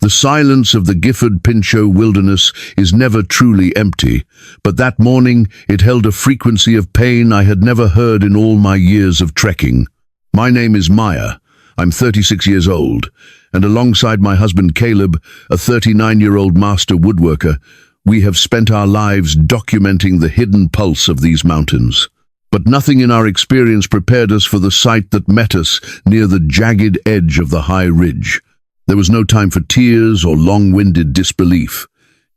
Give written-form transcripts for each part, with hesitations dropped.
The silence of the Gifford Pinchot wilderness is never truly empty, but that morning it held a frequency of pain I had never heard in all my years of trekking. My name is Maya. I'm 36 years old, and alongside my husband Caleb, a 39-year-old master woodworker, we have spent our lives documenting the hidden pulse of these mountains. But nothing in our experience prepared us for the sight that met us near the jagged edge of the high ridge. There was no time for tears or long-winded disbelief.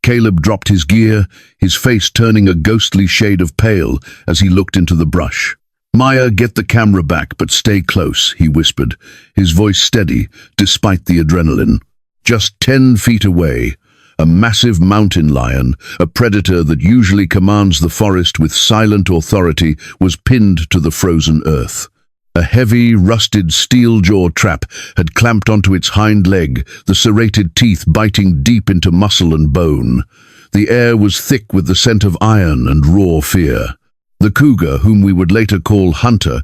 Caleb dropped his gear, his face turning a ghostly shade of pale as he looked into the brush. "Maya, get the camera back, but stay close," he whispered, his voice steady despite the adrenaline. Just 10 feet away, a massive mountain lion, a predator that usually commands the forest with silent authority, was pinned to the frozen earth. A heavy, rusted steel jaw trap had clamped onto its hind leg, the serrated teeth biting deep into muscle and bone. The air was thick with the scent of iron and raw fear. The cougar, whom we would later call Hunter,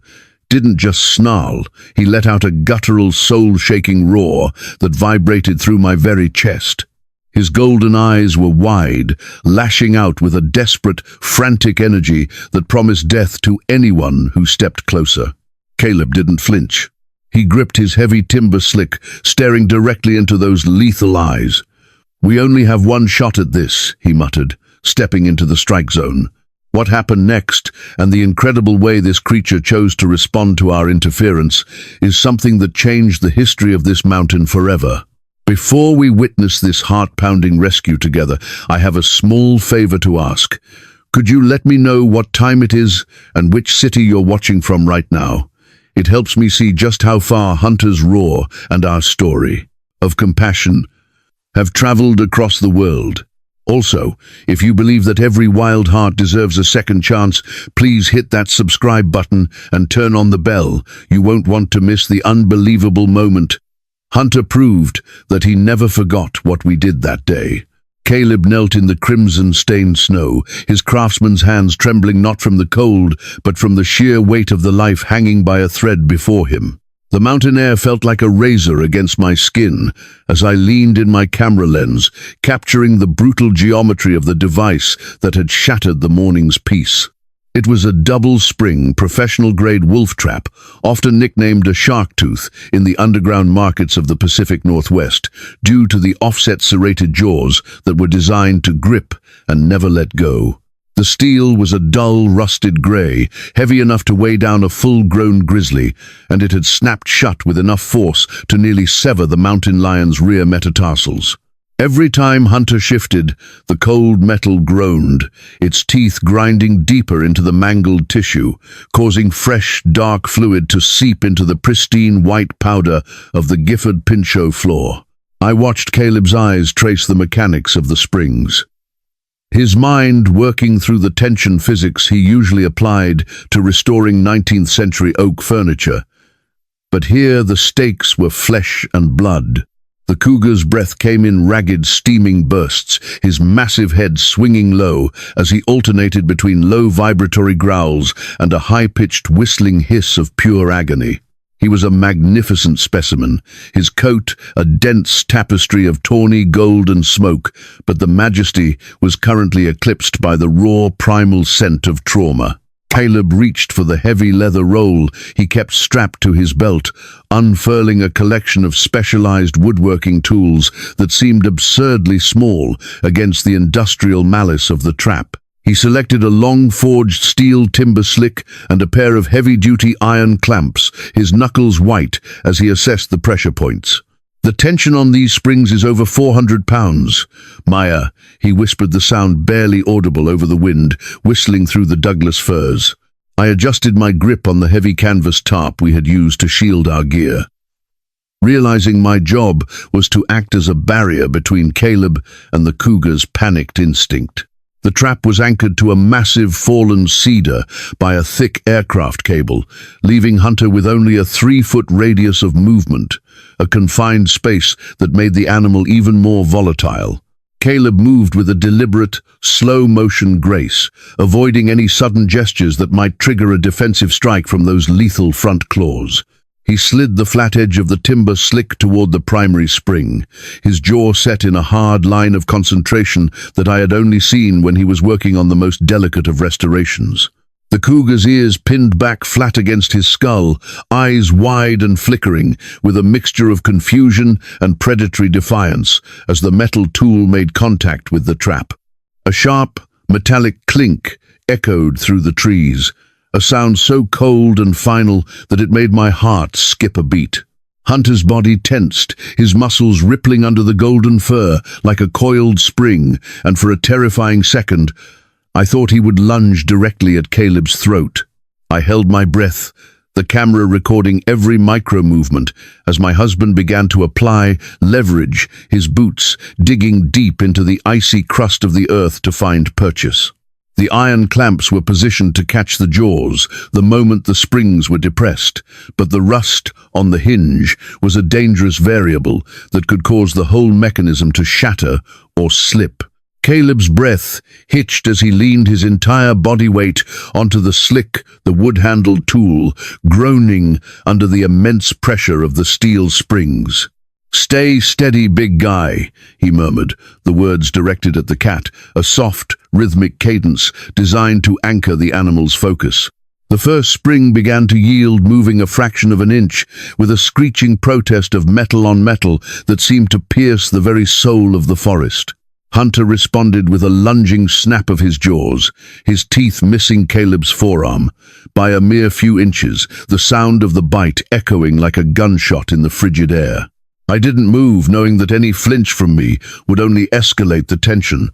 didn't just snarl. He let out a guttural, soul-shaking roar that vibrated through my very chest. His golden eyes were wide, lashing out with a desperate, frantic energy that promised death to anyone who stepped closer. Caleb didn't flinch. He gripped his heavy timber slick, staring directly into those lethal eyes. "We only have one shot at this," he muttered, stepping into the strike zone. What happened next, and the incredible way this creature chose to respond to our interference, is something that changed the history of this mountain forever. Before we witness this heart-pounding rescue together, I have a small favor to ask. Could you let me know what time it is and which city you're watching from right now? It helps me see just how far Hunter's roar and our story of compassion have traveled across the world. Also, if you believe that every wild heart deserves a second chance, please hit that subscribe button and turn on the bell. You won't want to miss the unbelievable moment. Hunter proved that he never forgot what we did that day. Caleb knelt in the crimson-stained snow, his craftsman's hands trembling not from the cold, but from the sheer weight of the life hanging by a thread before him. The mountain air felt like a razor against my skin as I leaned in my camera lens, capturing the brutal geometry of the device that had shattered the morning's peace. It was a double-spring, professional-grade wolf trap, often nicknamed a shark tooth in the underground markets of the Pacific Northwest, due to the offset serrated jaws that were designed to grip and never let go. The steel was a dull, rusted gray, heavy enough to weigh down a full-grown grizzly, and it had snapped shut with enough force to nearly sever the mountain lion's rear metatarsals. Every time Hunter shifted, the cold metal groaned, its teeth grinding deeper into the mangled tissue, causing fresh, dark fluid to seep into the pristine white powder of the Gifford Pinchot floor. I watched Caleb's eyes trace the mechanics of the springs, his mind working through the tension physics he usually applied to restoring 19th century oak furniture. But here the stakes were flesh and blood. The cougar's breath came in ragged, steaming bursts, his massive head swinging low as he alternated between low vibratory growls and a high-pitched whistling hiss of pure agony. He was a magnificent specimen, his coat a dense tapestry of tawny gold and smoke, but the majesty was currently eclipsed by the raw, primal scent of trauma. Caleb reached for the heavy leather roll he kept strapped to his belt, unfurling a collection of specialized woodworking tools that seemed absurdly small against the industrial malice of the trap. He selected a long-forged steel timber slick and a pair of heavy-duty iron clamps, his knuckles white as he assessed the pressure points. "The tension on these springs is over 400 pounds. Maya," he whispered, the sound barely audible over the wind, whistling through the Douglas firs. I adjusted my grip on the heavy canvas tarp we had used to shield our gear, realizing my job was to act as a barrier between Caleb and the cougar's panicked instinct. The trap was anchored to a massive fallen cedar by a thick aircraft cable, leaving Hunter with only a 3-foot radius of movement, a confined space that made the animal even more volatile. Caleb moved with a deliberate, slow-motion grace, avoiding any sudden gestures that might trigger a defensive strike from those lethal front claws. He slid the flat edge of the timber slick toward the primary spring, his jaw set in a hard line of concentration that I had only seen when he was working on the most delicate of restorations. The cougar's ears pinned back flat against his skull, eyes wide and flickering, with a mixture of confusion and predatory defiance as the metal tool made contact with the trap. A sharp, metallic clink echoed through the trees, a sound so cold and final that it made my heart skip a beat. Hunter's body tensed, his muscles rippling under the golden fur like a coiled spring, and for a terrifying second, I thought he would lunge directly at Caleb's throat. I held my breath, the camera recording every micro-movement as my husband began to apply leverage, his boots digging deep into the icy crust of the earth to find purchase. The iron clamps were positioned to catch the jaws the moment the springs were depressed, but the rust on the hinge was a dangerous variable that could cause the whole mechanism to shatter or slip. Caleb's breath hitched as he leaned his entire body weight onto the wood-handled tool, groaning under the immense pressure of the steel springs. "Stay steady, big guy," he murmured, the words directed at the cat, a soft, rhythmic cadence designed to anchor the animal's focus. The first spring began to yield, moving a fraction of an inch, with a screeching protest of metal on metal that seemed to pierce the very soul of the forest. Hunter responded with a lunging snap of his jaws, his teeth missing Caleb's forearm. By a mere few inches, the sound of the bite echoing like a gunshot in the frigid air. I didn't move, knowing that any flinch from me would only escalate the tension.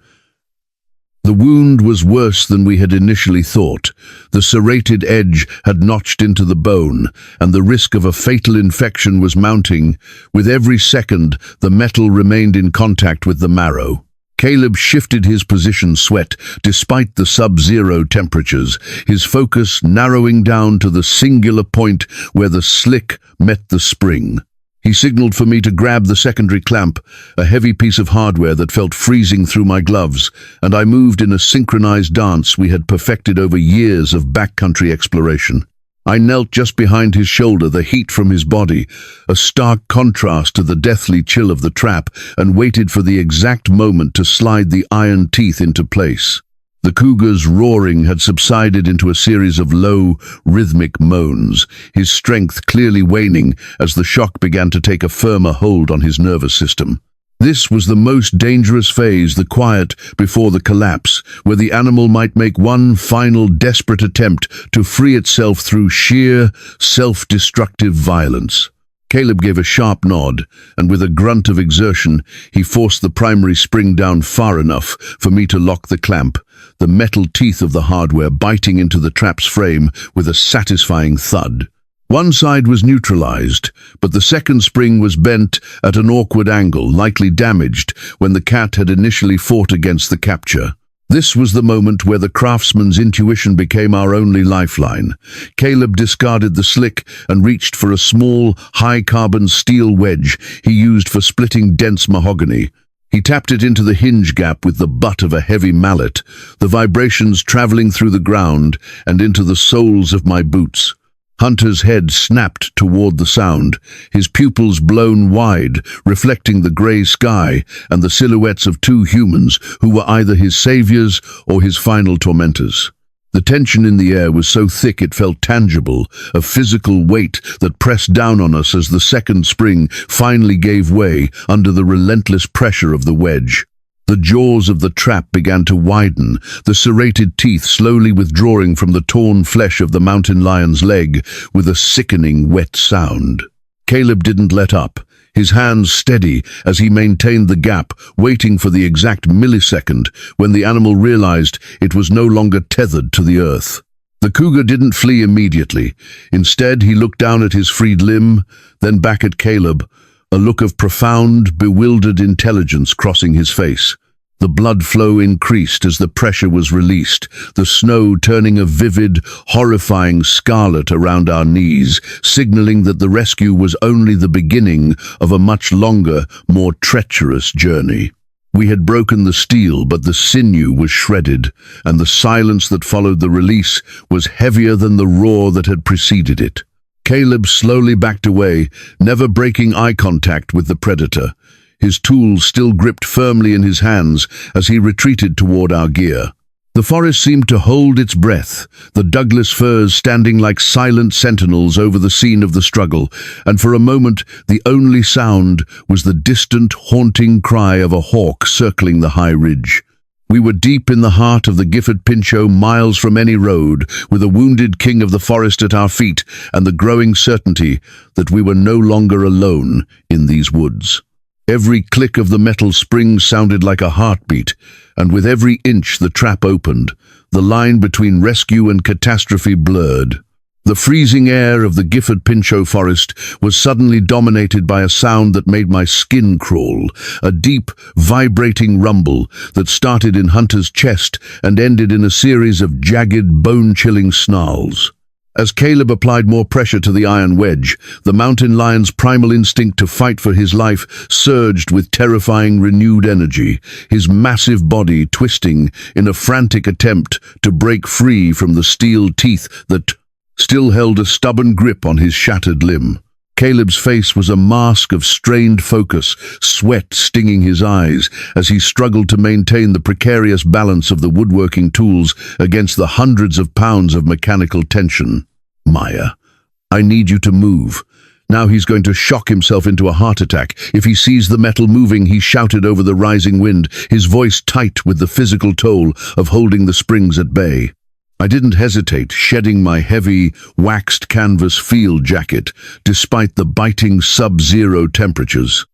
The wound was worse than we had initially thought. The serrated edge had notched into the bone, and the risk of a fatal infection was mounting. With every second, the metal remained in contact with the marrow. Caleb shifted his position, sweat, despite the sub-zero temperatures, his focus narrowing down to the singular point where the slick met the spring. He signaled for me to grab the secondary clamp, a heavy piece of hardware that felt freezing through my gloves, and I moved in a synchronized dance we had perfected over years of backcountry exploration. I knelt just behind his shoulder, the heat from his body, a stark contrast to the deathly chill of the trap, and waited for the exact moment to slide the iron teeth into place. The cougar's roaring had subsided into a series of low, rhythmic moans, his strength clearly waning as the shock began to take a firmer hold on his nervous system. This was the most dangerous phase, the quiet before the collapse, where the animal might make one final desperate attempt to free itself through sheer, self-destructive violence. Caleb gave a sharp nod, and with a grunt of exertion, he forced the primary spring down far enough for me to lock the clamp, the metal teeth of the hardware biting into the trap's frame with a satisfying thud. One side was neutralized, but the second spring was bent at an awkward angle, likely damaged when the cat had initially fought against the capture. This was the moment where the craftsman's intuition became our only lifeline. Caleb discarded the slick and reached for a small, high-carbon steel wedge he used for splitting dense mahogany. He tapped it into the hinge gap with the butt of a heavy mallet, the vibrations traveling through the ground and into the soles of my boots. Hunter's head snapped toward the sound, his pupils blown wide, reflecting the grey sky and the silhouettes of two humans who were either his saviors or his final tormentors. The tension in the air was so thick it felt tangible, a physical weight that pressed down on us as the second spring finally gave way under the relentless pressure of the wedge. The jaws of the trap began to widen, the serrated teeth slowly withdrawing from the torn flesh of the mountain lion's leg with a sickening wet sound. Caleb didn't let up, his hands steady as he maintained the gap, waiting for the exact millisecond when the animal realized it was no longer tethered to the earth. The cougar didn't flee immediately. Instead, he looked down at his freed limb, then back at Caleb, a look of profound, bewildered intelligence crossing his face. The blood flow increased as the pressure was released, the snow turning a vivid, horrifying scarlet around our knees, signaling that the rescue was only the beginning of a much longer, more treacherous journey. We had broken the steel, but the sinew was shredded, and the silence that followed the release was heavier than the roar that had preceded it. Caleb slowly backed away, never breaking eye contact with the predator, his tools still gripped firmly in his hands as he retreated toward our gear. The forest seemed to hold its breath, the Douglas firs standing like silent sentinels over the scene of the struggle, and for a moment the only sound was the distant, haunting cry of a hawk circling the high ridge. We were deep in the heart of the Gifford Pinchot, miles from any road, with a wounded king of the forest at our feet and the growing certainty that we were no longer alone in these woods. Every click of the metal spring sounded like a heartbeat, and with every inch the trap opened, the line between rescue and catastrophe blurred. The freezing air of the Gifford Pinchot forest was suddenly dominated by a sound that made my skin crawl, a deep, vibrating rumble that started in Hunter's chest and ended in a series of jagged, bone-chilling snarls. As Caleb applied more pressure to the iron wedge, the mountain lion's primal instinct to fight for his life surged with terrifying renewed energy, his massive body twisting in a frantic attempt to break free from the steel teeth that still held a stubborn grip on his shattered limb. Caleb's face was a mask of strained focus, sweat stinging his eyes as he struggled to maintain the precarious balance of the woodworking tools against the hundreds of pounds of mechanical tension. "Maya, I need you to move. Now he's going to shock himself into a heart attack. If he sees the metal moving," he shouted over the rising wind, his voice tight with the physical toll of holding the springs at bay. I didn't hesitate, shedding my heavy, waxed canvas field jacket, despite the biting sub-zero temperatures.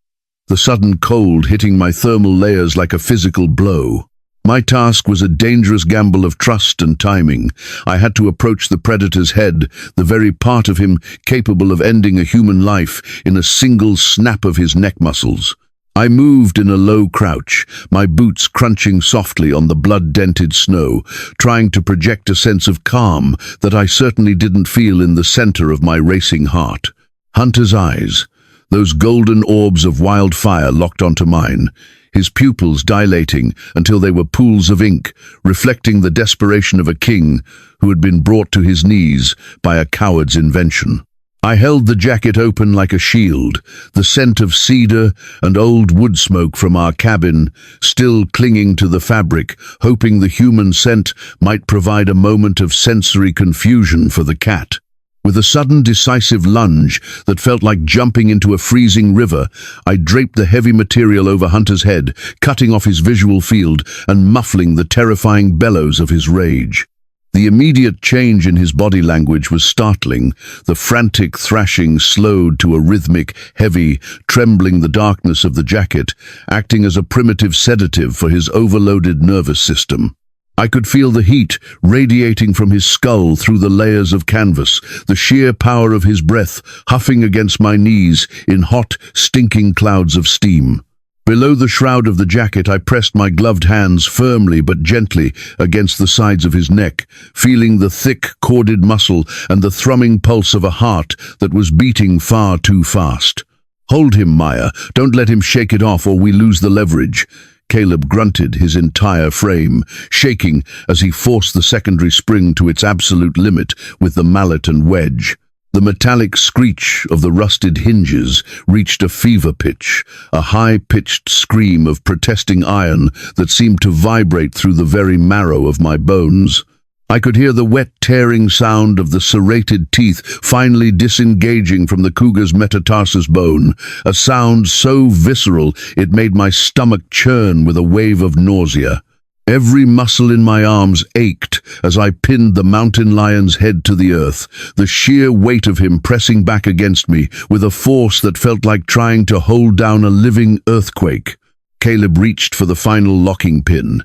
The sudden cold hitting my thermal layers like a physical blow. My task was a dangerous gamble of trust and timing. I had to approach the predator's head, the very part of him capable of ending a human life in a single snap of his neck muscles. I moved in a low crouch, my boots crunching softly on the blood-dented snow, trying to project a sense of calm that I certainly didn't feel in the center of my racing heart. Hunter's eyes, those golden orbs of wildfire, locked onto mine, his pupils dilating until they were pools of ink, reflecting the desperation of a king who had been brought to his knees by a coward's invention. I held the jacket open like a shield, the scent of cedar and old wood smoke from our cabin still clinging to the fabric, hoping the human scent might provide a moment of sensory confusion for the cat. With a sudden decisive lunge that felt like jumping into a freezing river, I draped the heavy material over Hunter's head, cutting off his visual field and muffling the terrifying bellows of his rage. The immediate change in his body language was startling, the frantic thrashing slowed to a rhythmic, heavy, trembling the darkness of the jacket, acting as a primitive sedative for his overloaded nervous system. I could feel the heat radiating from his skull through the layers of canvas, the sheer power of his breath huffing against my knees in hot, stinking clouds of steam. Below the shroud of the jacket, I pressed my gloved hands firmly but gently against the sides of his neck, feeling the thick, corded muscle and the thrumming pulse of a heart that was beating far too fast. "Hold him, Maya. Don't let him shake it off or we lose the leverage." Caleb grunted, his entire frame shaking as he forced the secondary spring to its absolute limit with the mallet and wedge. The metallic screech of the rusted hinges reached a fever pitch, a high-pitched scream of protesting iron that seemed to vibrate through the very marrow of my bones. I could hear the wet, tearing sound of the serrated teeth finally disengaging from the cougar's metatarsus bone, a sound so visceral it made my stomach churn with a wave of nausea. Every muscle in my arms ached as I pinned the mountain lion's head to the earth, the sheer weight of him pressing back against me with a force that felt like trying to hold down a living earthquake. Caleb reached for the final locking pin,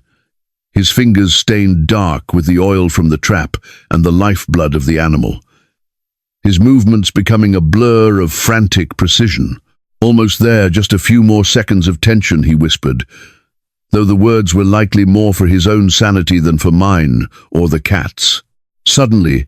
his fingers stained dark with the oil from the trap and the lifeblood of the animal, his movements becoming a blur of frantic precision. "Almost there, just a few more seconds of tension," he whispered, though the words were likely more for his own sanity than for mine or the cat's. Suddenly,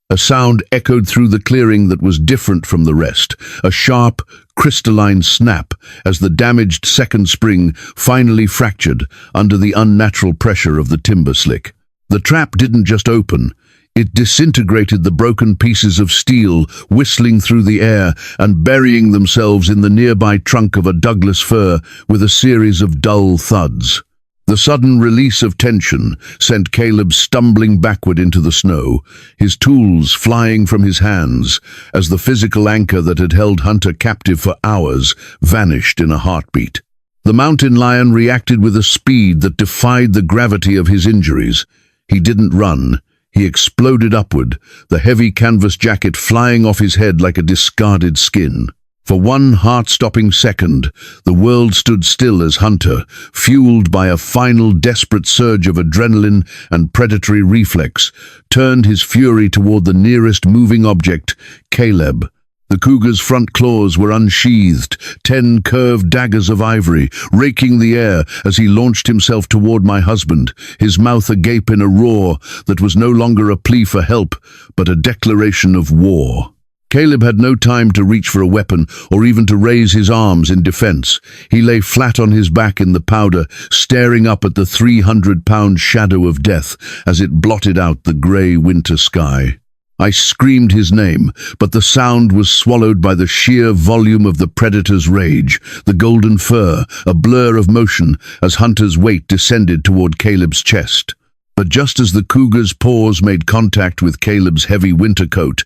a sound echoed through the clearing that was different from the rest, a sharp, crystalline snap as the damaged second spring finally fractured under the unnatural pressure of the timber slick. The trap didn't just open, It disintegrated the broken pieces of steel, whistling through the air and burying themselves in the nearby trunk of a Douglas fir with a series of dull thuds. The sudden release of tension sent Caleb stumbling backward into the snow, his tools flying from his hands, as the physical anchor that had held Hunter captive for hours vanished in a heartbeat. The mountain lion reacted with a speed that defied the gravity of his injuries. He didn't run. He exploded upward, the heavy canvas jacket flying off his head like a discarded skin. For one heart-stopping second, the world stood still as Hunter, fueled by a final desperate surge of adrenaline and predatory reflex, turned his fury toward the nearest moving object, Caleb. The cougar's front claws were unsheathed, 10 curved daggers of ivory, raking the air as he launched himself toward my husband, his mouth agape in a roar that was no longer a plea for help, but a declaration of war. Caleb had no time to reach for a weapon or even to raise his arms in defense. He lay flat on his back in the powder, staring up at the 300-pound shadow of death as it blotted out the grey winter sky. I screamed his name, but the sound was swallowed by the sheer volume of the predator's rage, the golden fur, a blur of motion as Hunter's weight descended toward Caleb's chest. But just as the cougar's paws made contact with Caleb's heavy winter coat,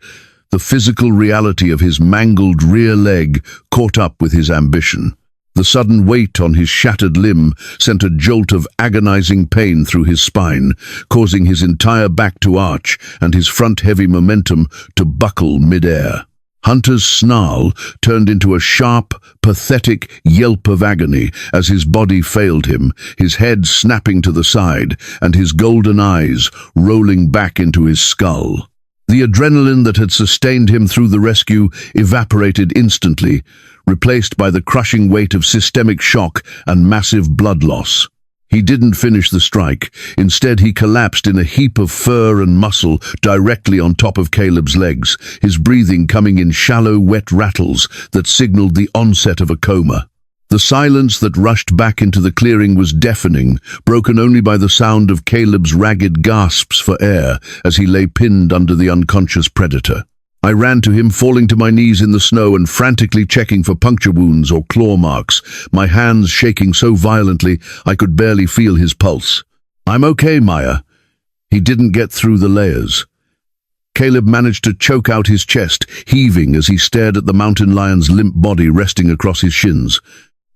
the physical reality of his mangled rear leg caught up with his ambition. The sudden weight on his shattered limb sent a jolt of agonizing pain through his spine, causing his entire back to arch and his front-heavy momentum to buckle mid-air. Hunter's snarl turned into a sharp, pathetic yelp of agony as his body failed him, his head snapping to the side and his golden eyes rolling back into his skull. The adrenaline that had sustained him through the rescue evaporated instantly, replaced by the crushing weight of systemic shock and massive blood loss. He didn't finish the strike. Instead, he collapsed in a heap of fur and muscle directly on top of Caleb's legs, his breathing coming in shallow, wet rattles that signaled the onset of a coma. The silence that rushed back into the clearing was deafening, broken only by the sound of Caleb's ragged gasps for air as he lay pinned under the unconscious predator. I ran to him, falling to my knees in the snow and frantically checking for puncture wounds or claw marks, my hands shaking so violently I could barely feel his pulse. "I'm okay, Maya." He didn't get through the layers. Caleb managed to choke out his chest, heaving as he stared at the mountain lion's limp body resting across his shins.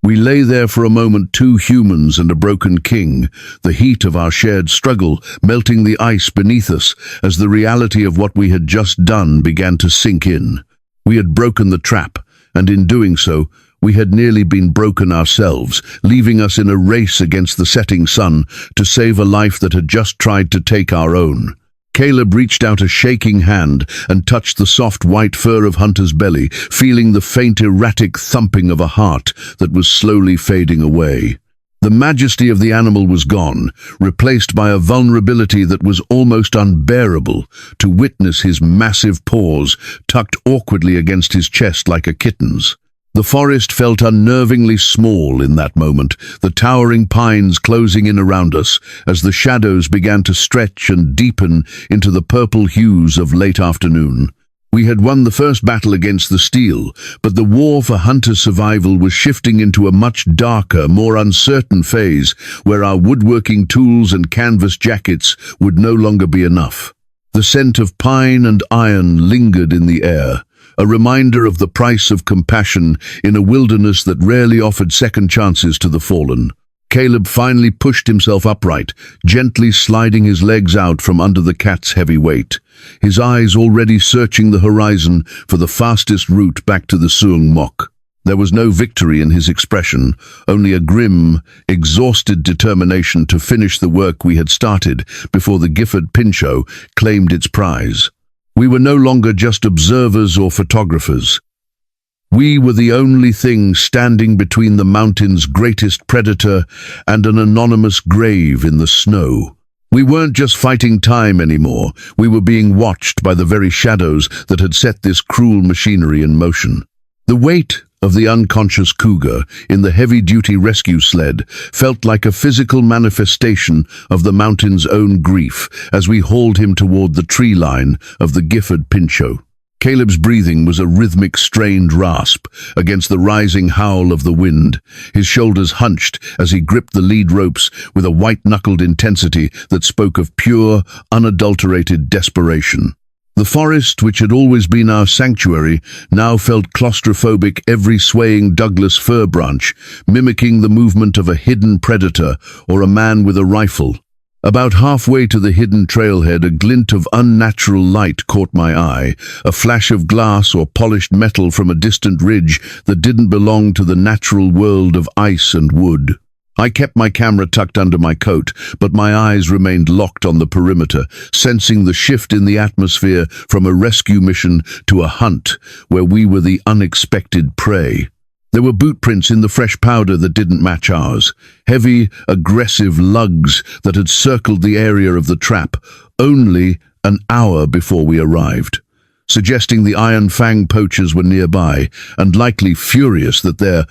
We lay there for a moment, two humans and a broken king, the heat of our shared struggle melting the ice beneath us as the reality of what we had just done began to sink in. We had broken the trap, and in doing so, we had nearly been broken ourselves, leaving us in a race against the setting sun to save a life that had just tried to take our own. Caleb reached out a shaking hand and touched the soft white fur of Hunter's belly, feeling the faint erratic thumping of a heart that was slowly fading away. The majesty of the animal was gone, replaced by a vulnerability that was almost unbearable, to witness his massive paws tucked awkwardly against his chest like a kitten's. The forest felt unnervingly small in that moment, the towering pines closing in around us as the shadows began to stretch and deepen into the purple hues of late afternoon. We had won the first battle against the steel, but the war for Hunter's survival was shifting into a much darker, more uncertain phase where our woodworking tools and canvas jackets would no longer be enough. The scent of pine and iron lingered in the air, a reminder of the price of compassion in a wilderness that rarely offered second chances to the fallen. Caleb finally pushed himself upright, gently sliding his legs out from under the cat's heavy weight, his eyes already searching the horizon for the fastest route back to the Suung Mok. There was no victory in his expression, only a grim, exhausted determination to finish the work we had started before the Gifford Pinchot claimed its prize. We were no longer just observers or photographers. We were the only thing standing between the mountain's greatest predator and an anonymous grave in the snow. We weren't just fighting time anymore. We were being watched by the very shadows that had set this cruel machinery in motion. The weight of the unconscious cougar in the heavy-duty rescue sled felt like a physical manifestation of the mountain's own grief as we hauled him toward the tree line of the Gifford Pinchot. Caleb's breathing was a rhythmic, strained rasp against the rising howl of the wind, his shoulders hunched as he gripped the lead ropes with a white-knuckled intensity that spoke of pure, unadulterated desperation. The forest, which had always been our sanctuary, now felt claustrophobic, every swaying Douglas fir branch mimicking the movement of a hidden predator or a man with a rifle. About halfway to the hidden trailhead, a glint of unnatural light caught my eye, a flash of glass or polished metal from a distant ridge that didn't belong to the natural world of ice and wood. I kept my camera tucked under my coat, but my eyes remained locked on the perimeter, sensing the shift in the atmosphere from a rescue mission to a hunt where we were the unexpected prey. There were boot prints in the fresh powder that didn't match ours, heavy, aggressive lugs that had circled the area of the trap only an hour before we arrived, suggesting the Iron Fang poachers were nearby and likely furious that their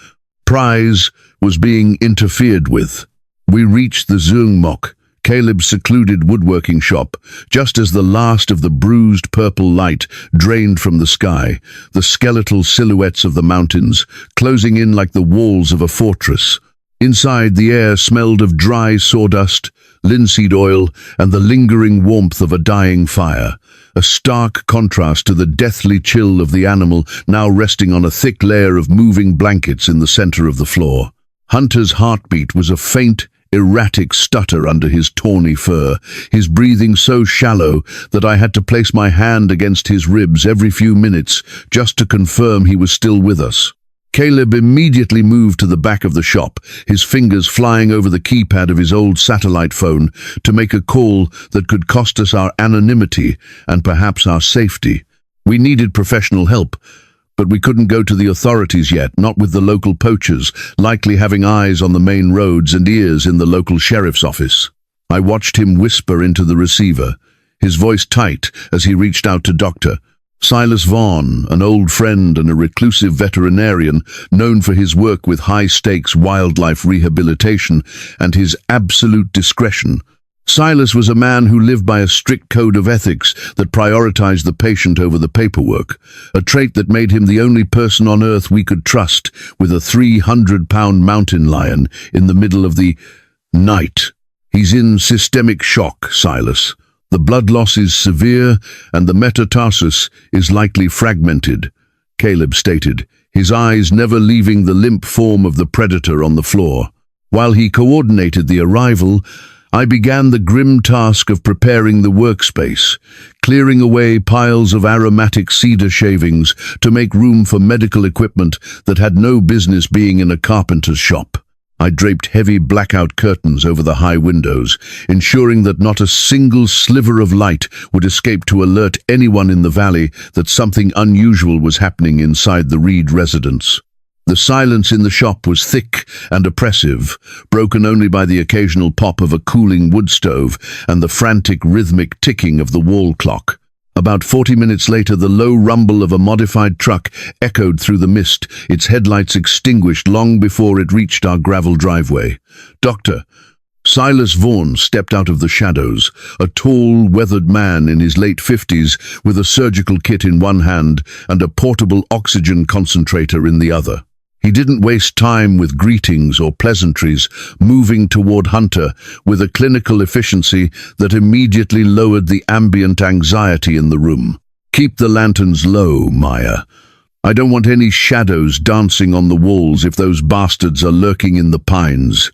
prize was being interfered with. We reached the Zungmok, Caleb's secluded woodworking shop, just as the last of the bruised purple light drained from the sky, the skeletal silhouettes of the mountains closing in like the walls of a fortress. Inside, the air smelled of dry sawdust, linseed oil, and the lingering warmth of a dying fire, a stark contrast to the deathly chill of the animal now resting on a thick layer of moving blankets in the center of the floor. Hunter's heartbeat was a faint, erratic stutter under his tawny fur, his breathing so shallow that I had to place my hand against his ribs every few minutes just to confirm he was still with us. Caleb immediately moved to the back of the shop, his fingers flying over the keypad of his old satellite phone to make a call that could cost us our anonymity and perhaps our safety. We needed professional help, but we couldn't go to the authorities yet, not with the local poachers, likely having eyes on the main roads and ears in the local sheriff's office. I watched him whisper into the receiver, his voice tight as he reached out to Dr. Silas Vaughan, an old friend and a reclusive veterinarian known for his work with high-stakes wildlife rehabilitation and his absolute discretion. Silas was a man who lived by a strict code of ethics that prioritized the patient over the paperwork, a trait that made him the only person on earth we could trust with a 300-pound mountain lion in the middle of the night. He's in systemic shock, Silas. The blood loss is severe and the metatarsus is likely fragmented, Caleb stated, his eyes never leaving the limp form of the predator on the floor. While he coordinated the arrival, I began the grim task of preparing the workspace, clearing away piles of aromatic cedar shavings to make room for medical equipment that had no business being in a carpenter's shop. I draped heavy blackout curtains over the high windows, ensuring that not a single sliver of light would escape to alert anyone in the valley that something unusual was happening inside the Reed residence. The silence in the shop was thick and oppressive, broken only by the occasional pop of a cooling wood stove and the frantic rhythmic ticking of the wall clock. About 40 minutes later, the low rumble of a modified truck echoed through the mist, its headlights extinguished long before it reached our gravel driveway. Dr. Silas Vaughan stepped out of the shadows, a tall, weathered man in his late 50s with a surgical kit in one hand and a portable oxygen concentrator in the other. He didn't waste time with greetings or pleasantries, moving toward Hunter with a clinical efficiency that immediately lowered the ambient anxiety in the room. "Keep the lanterns low, Maya. I don't want any shadows dancing on the walls if those bastards are lurking in the pines,"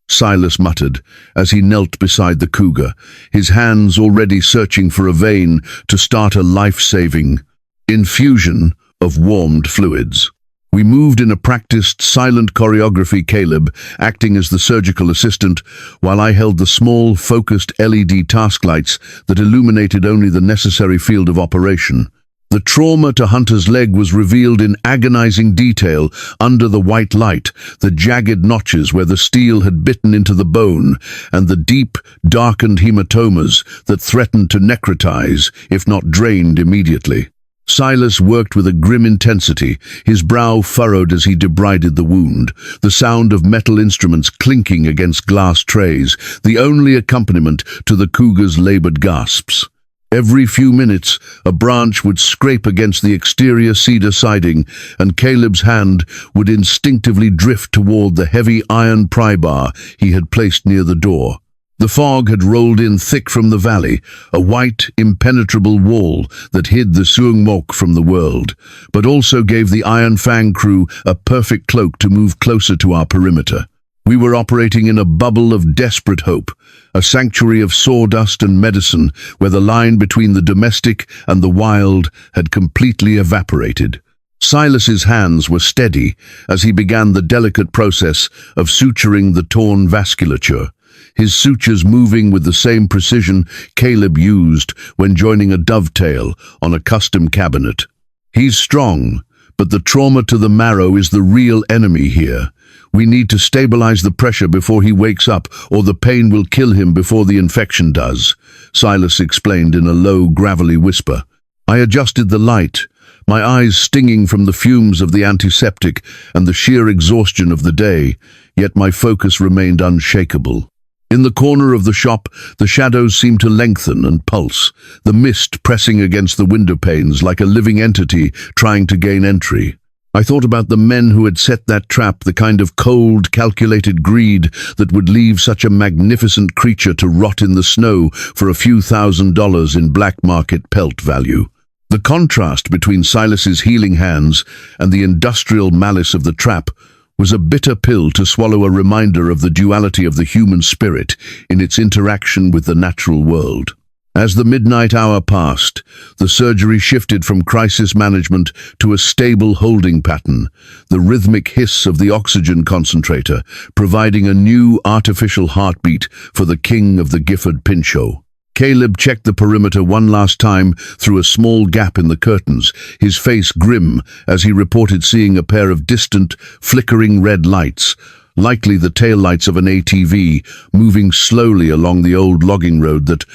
Silas muttered as he knelt beside the cougar, his hands already searching for a vein to start a life-saving infusion of warmed fluids. We moved in a practiced, silent choreography, Caleb acting as the surgical assistant, while I held the small, focused LED task lights that illuminated only the necessary field of operation. The trauma to Hunter's leg was revealed in agonizing detail under the white light, the jagged notches where the steel had bitten into the bone, and the deep, darkened hematomas that threatened to necrotize if not drained immediately. Silas worked with a grim intensity, his brow furrowed as he debrided the wound, the sound of metal instruments clinking against glass trays, the only accompaniment to the cougar's labored gasps. Every few minutes, a branch would scrape against the exterior cedar siding, and Caleb's hand would instinctively drift toward the heavy iron pry bar he had placed near the door. The fog had rolled in thick from the valley, a white, impenetrable wall that hid the Suungmok from the world, but also gave the Iron Fang crew a perfect cloak to move closer to our perimeter. We were operating in a bubble of desperate hope, a sanctuary of sawdust and medicine where the line between the domestic and the wild had completely evaporated. Silas's hands were steady as he began the delicate process of suturing the torn vasculature, his sutures moving with the same precision Caleb used when joining a dovetail on a custom cabinet. He's strong, but the trauma to the marrow is the real enemy here. We need to stabilize the pressure before he wakes up, or the pain will kill him before the infection does, Silas explained in a low, gravelly whisper. I adjusted the light, my eyes stinging from the fumes of the antiseptic and the sheer exhaustion of the day, yet my focus remained unshakable. In the corner of the shop, the shadows seemed to lengthen and pulse, the mist pressing against the window panes like a living entity trying to gain entry. I thought about the men who had set that trap, the kind of cold, calculated greed that would leave such a magnificent creature to rot in the snow for a few $1,000s in black market pelt value. The contrast between Silas's healing hands and the industrial malice of the trap was a bitter pill to swallow, a reminder of the duality of the human spirit in its interaction with the natural world. As the midnight hour passed, the surgery shifted from crisis management to a stable holding pattern, the rhythmic hiss of the oxygen concentrator providing a new artificial heartbeat for the king of the Gifford Pinchot. Caleb checked the perimeter one last time through a small gap in the curtains, his face grim as he reported seeing a pair of distant, flickering red lights, likely the taillights of an ATV, moving slowly along the old logging road that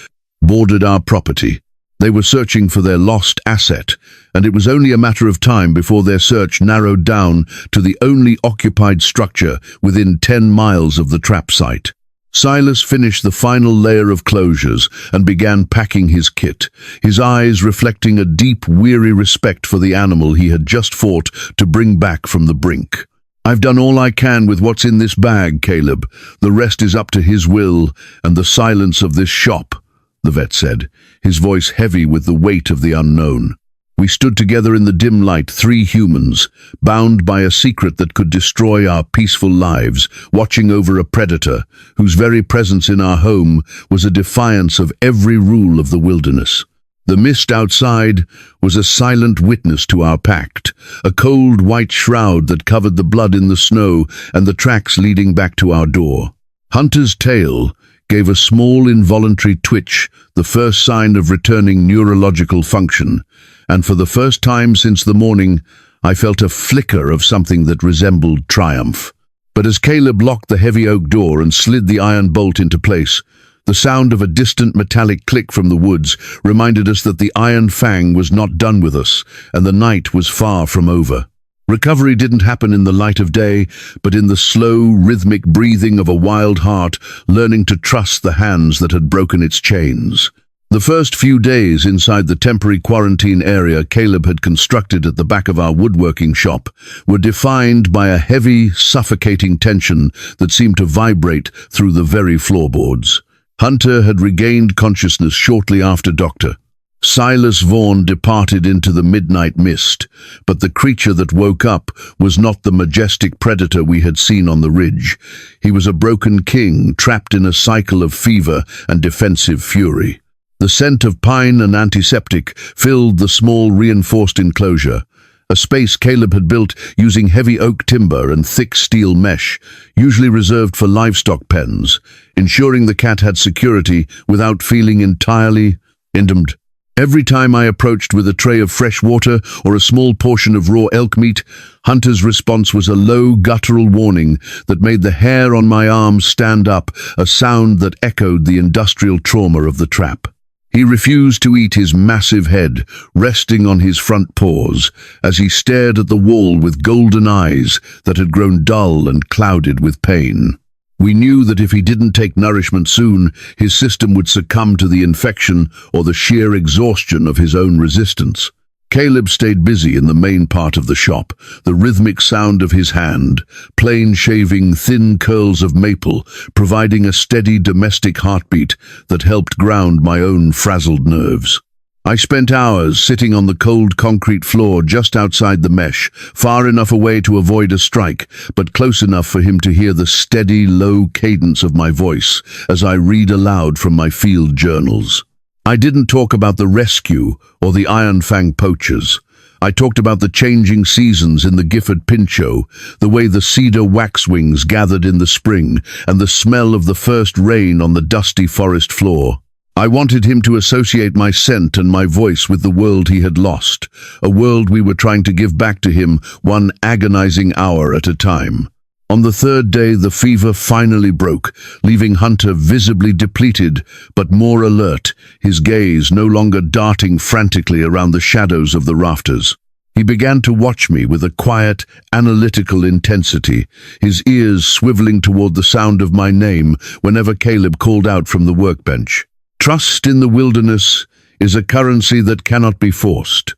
bordered our property. They were searching for their lost asset, and it was only a matter of time before their search narrowed down to the only occupied structure within 10 miles of the trap site. Silas finished the final layer of closures and began packing his kit, his eyes reflecting a deep, weary respect for the animal he had just fought to bring back from the brink. I've done all I can with what's in this bag, Caleb. The rest is up to his will and the silence of this shop, the vet said, his voice heavy with the weight of the unknown. We stood together in the dim light, 3 humans, bound by a secret that could destroy our peaceful lives, watching over a predator whose very presence in our home was a defiance of every rule of the wilderness. The mist outside was a silent witness to our pact, a cold white shroud that covered the blood in the snow and the tracks leading back to our door. Hunter's tail gave a small involuntary twitch, the first sign of returning neurological function, and for the first time since the morning, I felt a flicker of something that resembled triumph. But as Caleb locked the heavy oak door and slid the iron bolt into place, the sound of a distant metallic click from the woods reminded us that the Iron Fang was not done with us, and the night was far from over. Recovery didn't happen in the light of day, but in the slow, rhythmic breathing of a wild heart, learning to trust the hands that had broken its chains. The first few days inside the temporary quarantine area Caleb had constructed at the back of our woodworking shop were defined by a heavy, suffocating tension that seemed to vibrate through the very floorboards. Hunter had regained consciousness shortly after Dr. Silas Vaughan departed into the midnight mist, but the creature that woke up was not the majestic predator we had seen on the ridge. He was a broken king, trapped in a cycle of fever and defensive fury. The scent of pine and antiseptic filled the small reinforced enclosure, a space Caleb had built using heavy oak timber and thick steel mesh, usually reserved for livestock pens, ensuring the cat had security without feeling entirely indomed. Every time I approached with a tray of fresh water or a small portion of raw elk meat, Hunter's response was a low, guttural warning that made the hair on my arm stand up, a sound that echoed the industrial trauma of the trap. He refused to eat, his massive head resting on his front paws as he stared at the wall with golden eyes that had grown dull and clouded with pain. We knew that if he didn't take nourishment soon, his system would succumb to the infection or the sheer exhaustion of his own resistance. Caleb stayed busy in the main part of the shop, the rhythmic sound of his hand, plain shaving thin curls of maple, providing a steady domestic heartbeat that helped ground my own frazzled nerves. I spent hours sitting on the cold concrete floor just outside the mesh, far enough away to avoid a strike, but close enough for him to hear the steady, low cadence of my voice as I read aloud from my field journals. I didn't talk about the rescue or the Iron Fang poachers. I talked about the changing seasons in the Gifford Pinchot, the way the cedar waxwings gathered in the spring, and the smell of the first rain on the dusty forest floor. I wanted him to associate my scent and my voice with the world he had lost, a world we were trying to give back to him, one agonizing hour at a time. On the third day, the fever finally broke, leaving Hunter visibly depleted, but more alert, his gaze no longer darting frantically around the shadows of the rafters. He began to watch me with a quiet, analytical intensity, his ears swiveling toward the sound of my name whenever Caleb called out from the workbench. Trust in the wilderness is a currency that cannot be forced.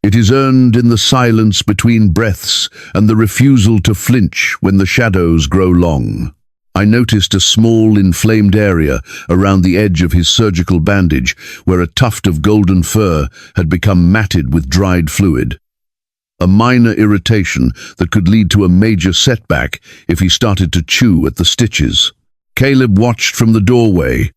It is earned in the silence between breaths and the refusal to flinch when the shadows grow long. I noticed a small, inflamed area around the edge of his surgical bandage where a tuft of golden fur had become matted with dried fluid. A minor irritation that could lead to a major setback if he started to chew at the stitches. Caleb watched from the doorway,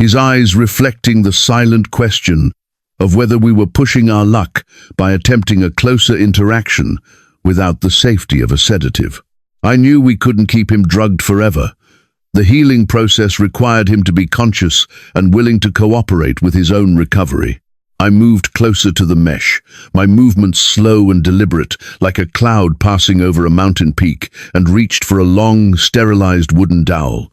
his eyes reflecting the silent question of whether we were pushing our luck by attempting a closer interaction without the safety of a sedative. I knew we couldn't keep him drugged forever. The healing process required him to be conscious and willing to cooperate with his own recovery. I moved closer to the mesh, my movements slow and deliberate, like a cloud passing over a mountain peak, and reached for a long, sterilized wooden dowel.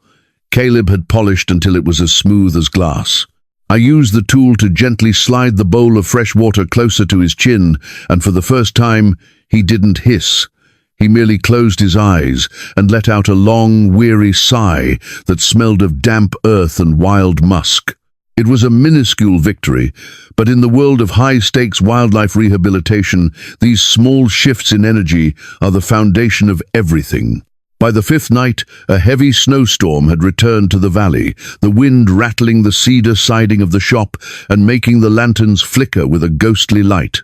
Caleb had polished until it was as smooth as glass. I used the tool to gently slide the bowl of fresh water closer to his chin, and for the first time, he didn't hiss. He merely closed his eyes and let out a long, weary sigh that smelled of damp earth and wild musk. It was a minuscule victory, but in the world of high-stakes wildlife rehabilitation, these small shifts in energy are the foundation of everything. By the fifth night, a heavy snowstorm had returned to the valley, the wind rattling the cedar siding of the shop and making the lanterns flicker with a ghostly light.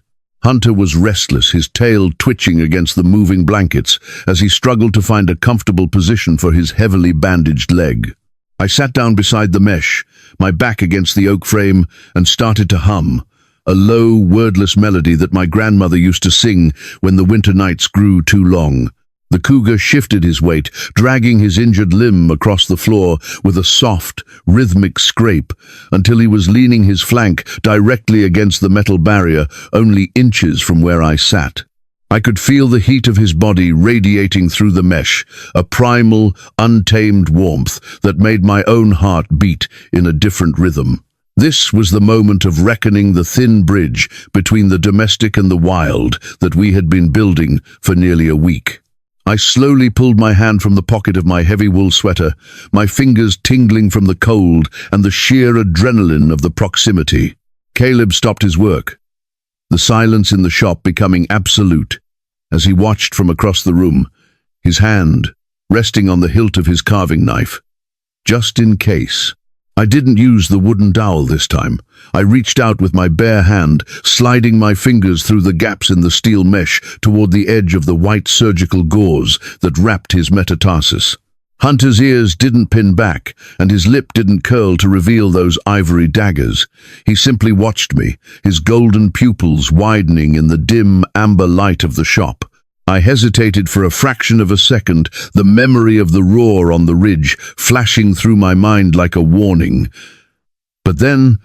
Hunter was restless, his tail twitching against the moving blankets as he struggled to find a comfortable position for his heavily bandaged leg. I sat down beside the mesh, my back against the oak frame, and started to hum, a low, wordless melody that my grandmother used to sing when the winter nights grew too long. The cougar shifted his weight, dragging his injured limb across the floor with a soft, rhythmic scrape until he was leaning his flank directly against the metal barrier, only inches from where I sat. I could feel the heat of his body radiating through the mesh, a primal, untamed warmth that made my own heart beat in a different rhythm. This was the moment of reckoning the thin bridge between the domestic and the wild that we had been building for nearly a week. I slowly pulled my hand from the pocket of my heavy wool sweater, my fingers tingling from the cold and the sheer adrenaline of the proximity. Caleb stopped his work, the silence in the shop becoming absolute as he watched from across the room, his hand resting on the hilt of his carving knife. Just in case. I didn't use the wooden dowel this time. I reached out with my bare hand, sliding my fingers through the gaps in the steel mesh toward the edge of the white surgical gauze that wrapped his metatarsus. Hunter's ears didn't pin back, and his lip didn't curl to reveal those ivory daggers. He simply watched me, his golden pupils widening in the dim amber light of the shop. I hesitated for a fraction of a second, the memory of the roar on the ridge flashing through my mind like a warning. But then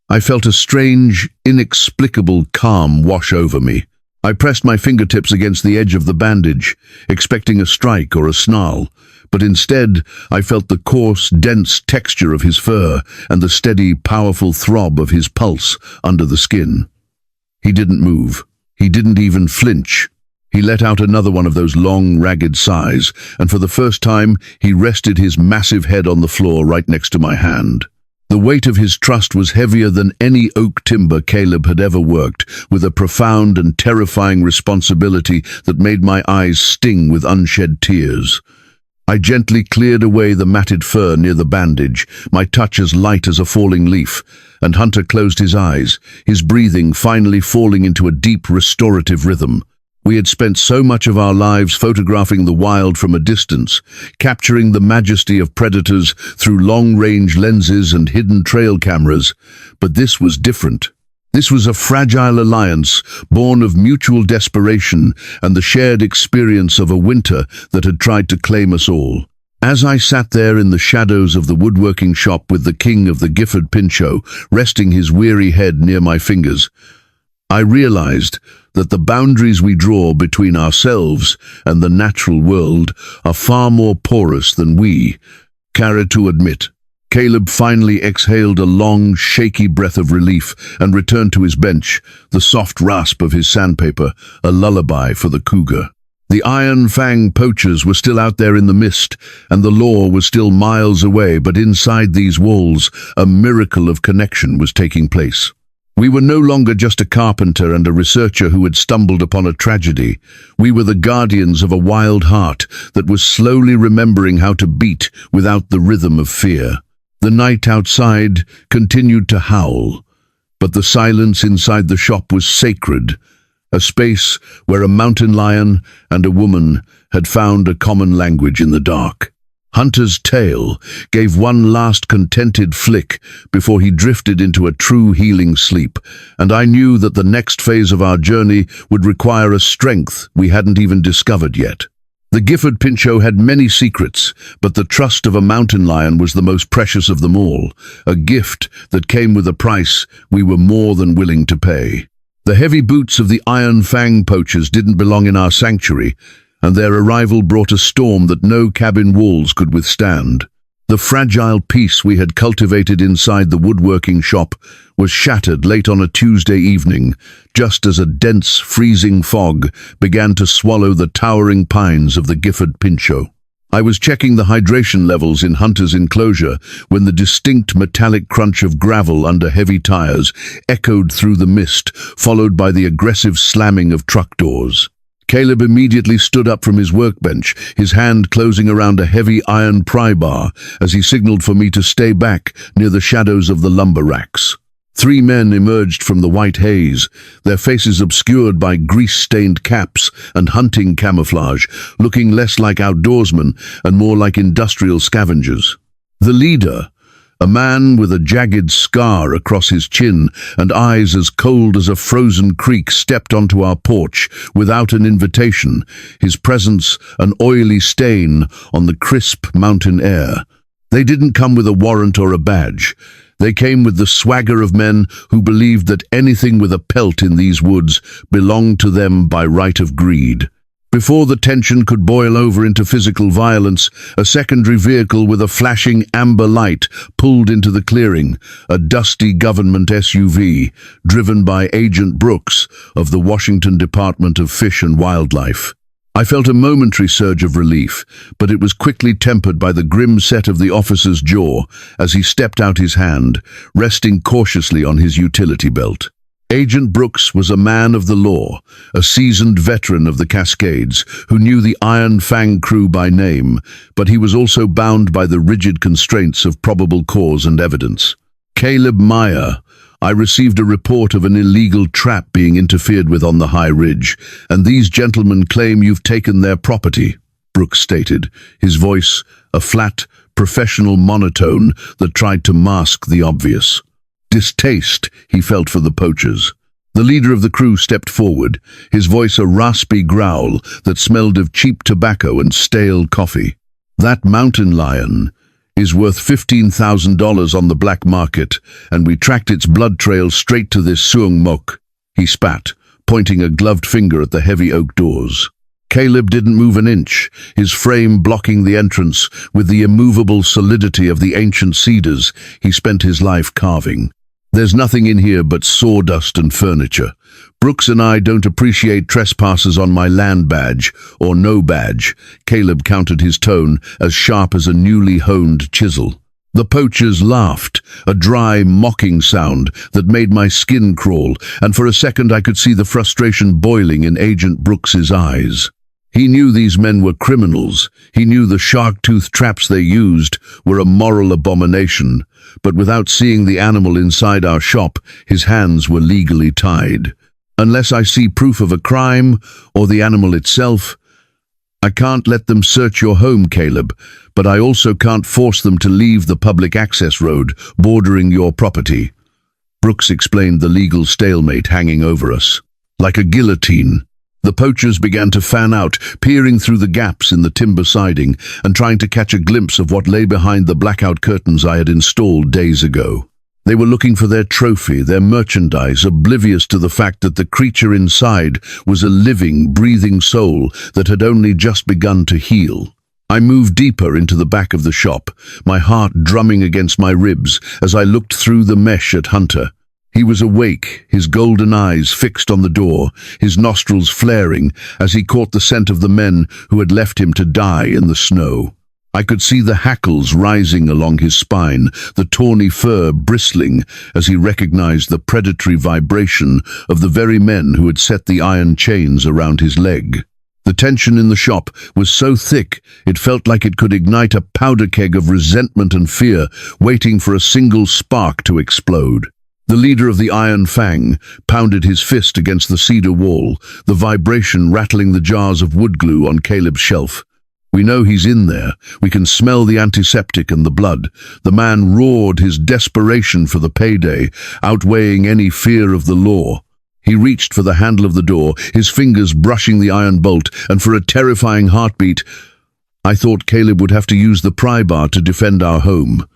I felt a strange, inexplicable calm wash over me. I pressed my fingertips against the edge of the bandage, expecting a strike or a snarl, but instead I felt the coarse, dense texture of his fur and the steady, powerful throb of his pulse under the skin. He didn't move. He didn't even flinch. He let out another one of those long, ragged sighs, and for the first time he rested his massive head on the floor right next to my hand. The weight of his trust was heavier than any oak timber Caleb had ever worked, with a profound and terrifying responsibility that made my eyes sting with unshed tears. I gently cleared away the matted fur near the bandage, my touch as light as a falling leaf, and Hunter closed his eyes, his breathing finally falling into a deep restorative rhythm. We had spent so much of our lives photographing the wild from a distance, capturing the majesty of predators through long-range lenses and hidden trail cameras, but this was different. This was a fragile alliance, born of mutual desperation and the shared experience of a winter that had tried to claim us all. As I sat there in the shadows of the woodworking shop with the king of the Gifford Pinchot resting his weary head near my fingers, I realized that the boundaries we draw between ourselves and the natural world are far more porous than we care to admit. Caleb finally exhaled a long, shaky breath of relief and returned to his bench, the soft rasp of his sandpaper a lullaby for the cougar. The Iron Fang poachers were still out there in the mist, and the law was still miles away, but inside these walls, a miracle of connection was taking place. We were no longer just a carpenter and a researcher who had stumbled upon a tragedy. We were the guardians of a wild heart that was slowly remembering how to beat without the rhythm of fear. The night outside continued to howl, but the silence inside the shop was sacred, a space where a mountain lion and a woman had found a common language in the dark. Hunter's tail gave one last contented flick before he drifted into a true healing sleep, and I knew that the next phase of our journey would require a strength we hadn't even discovered yet. The Gifford Pinchot had many secrets, but the trust of a mountain lion was the most precious of them all, a gift that came with a price we were more than willing to pay. The heavy boots of the Iron Fang poachers didn't belong in our sanctuary, and their arrival brought a storm that no cabin walls could withstand. The fragile peace we had cultivated inside the woodworking shop was shattered late on a Tuesday evening, just as a dense, freezing fog began to swallow the towering pines of the Gifford Pinchot. I was checking the hydration levels in Hunter's enclosure when the distinct metallic crunch of gravel under heavy tires echoed through the mist, followed by the aggressive slamming of truck doors. Caleb immediately stood up from his workbench, his hand closing around a heavy iron pry bar as he signaled for me to stay back near the shadows of the lumber racks. 3 men emerged from the white haze, their faces obscured by grease-stained caps and hunting camouflage, looking less like outdoorsmen and more like industrial scavengers. The leader, a man with a jagged scar across his chin and eyes as cold as a frozen creek, stepped onto our porch without an invitation, his presence an oily stain on the crisp mountain air. They didn't come with a warrant or a badge. They came with the swagger of men who believed that anything with a pelt in these woods belonged to them by right of greed. Before the tension could boil over into physical violence, a secondary vehicle with a flashing amber light pulled into the clearing, a dusty government SUV, driven by Agent Brooks of the Washington Department of Fish and Wildlife. I felt a momentary surge of relief, but it was quickly tempered by the grim set of the officer's jaw as he stepped out his hand, resting cautiously on his utility belt. Agent Brooks was a man of the law, a seasoned veteran of the Cascades who knew the Iron Fang crew by name, but he was also bound by the rigid constraints of probable cause and evidence. Caleb Meyer, I received a report of an illegal trap being interfered with on the high ridge, and these gentlemen claim you've taken their property, Brooks stated, his voice a flat, professional monotone that tried to mask the obvious distaste he felt for the poachers. The leader of the crew stepped forward, his voice a raspy growl that smelled of cheap tobacco and stale coffee. That mountain lion is worth $15,000 on the black market, and we tracked its blood trail straight to this Suong Mok, he spat, pointing a gloved finger at the heavy oak doors. Caleb didn't move an inch, his frame blocking the entrance with the immovable solidity of the ancient cedars he spent his life carving. There's nothing in here but sawdust and furniture. Brooks and I don't appreciate trespassers on my land badge, or no badge. Caleb countered, his tone as sharp as a newly honed chisel. The poachers laughed, a dry, mocking sound that made my skin crawl, and for a second I could see the frustration boiling in Agent Brooks's eyes. He knew these men were criminals. He knew the shark-tooth traps they used were a moral abomination, but without seeing the animal inside our shop, his hands were legally tied. Unless I see proof of a crime, or the animal itself, I can't let them search your home, Caleb, but I also can't force them to leave the public access road bordering your property. Brooks explained the legal stalemate hanging over us. Like a guillotine, the poachers began to fan out, peering through the gaps in the timber siding and trying to catch a glimpse of what lay behind the blackout curtains I had installed days ago. They were looking for their trophy, their merchandise, oblivious to the fact that the creature inside was a living, breathing soul that had only just begun to heal. I moved deeper into the back of the shop, my heart drumming against my ribs as I looked through the mesh at Hunter. He was awake, his golden eyes fixed on the door, his nostrils flaring as he caught the scent of the men who had left him to die in the snow. I could see the hackles rising along his spine, the tawny fur bristling as he recognized the predatory vibration of the very men who had set the iron chains around his leg. The tension in the shop was so thick it felt like it could ignite a powder keg of resentment and fear, waiting for a single spark to explode. The leader of the Iron Fang pounded his fist against the cedar wall, the vibration rattling the jars of wood glue on Caleb's shelf. We know he's in there. We can smell the antiseptic and the blood. The man roared, his desperation for the payday outweighing any fear of the law. He reached for the handle of the door, his fingers brushing the iron bolt, and for a terrifying heartbeat, I thought Caleb would have to use the pry bar to defend our home.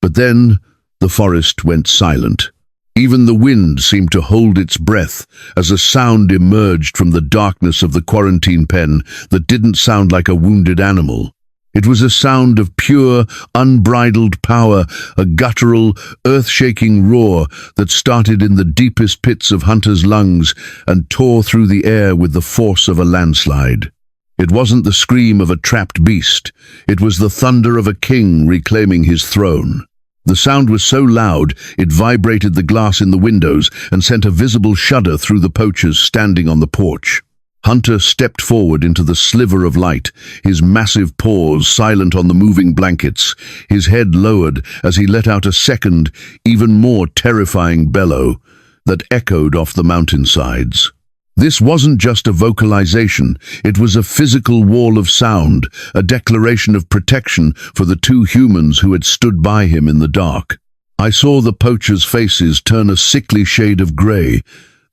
But then the forest went silent. Even the wind seemed to hold its breath as a sound emerged from the darkness of the quarantine pen that didn't sound like a wounded animal. It was a sound of pure, unbridled power, a guttural, earth-shaking roar that started in the deepest pits of Hunter's lungs and tore through the air with the force of a landslide. It wasn't the scream of a trapped beast. It was the thunder of a king reclaiming his throne. The sound was so loud it vibrated the glass in the windows and sent a visible shudder through the poachers standing on the porch. Hunter stepped forward into the sliver of light, his massive paws silent on the moving blankets, his head lowered as he let out a second, even more terrifying bellow that echoed off the mountainsides. This wasn't just a vocalization, it was a physical wall of sound, a declaration of protection for the two humans who had stood by him in the dark. I saw the poachers' faces turn a sickly shade of grey,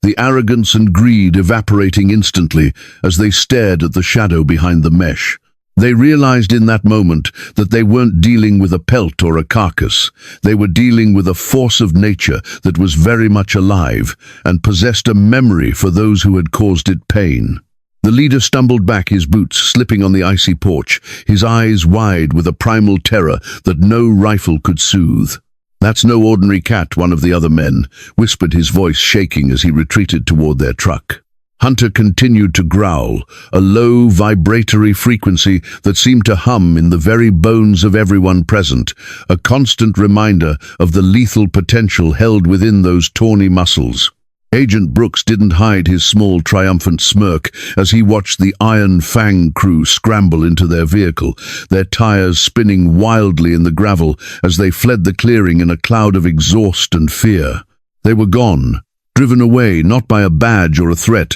the arrogance and greed evaporating instantly as they stared at the shadow behind the mesh. They realized in that moment that they weren't dealing with a pelt or a carcass. They were dealing with a force of nature that was very much alive and possessed a memory for those who had caused it pain. The leader stumbled back, his boots slipping on the icy porch, his eyes wide with a primal terror that no rifle could soothe. "That's no ordinary cat," one of the other men whispered, his voice shaking as he retreated toward their truck. Hunter continued to growl, a low, vibratory frequency that seemed to hum in the very bones of everyone present, a constant reminder of the lethal potential held within those tawny muscles. Agent Brooks didn't hide his small, triumphant smirk as he watched the Iron Fang crew scramble into their vehicle, their tires spinning wildly in the gravel as they fled the clearing in a cloud of exhaust and fear. They were gone, driven away not by a badge or a threat,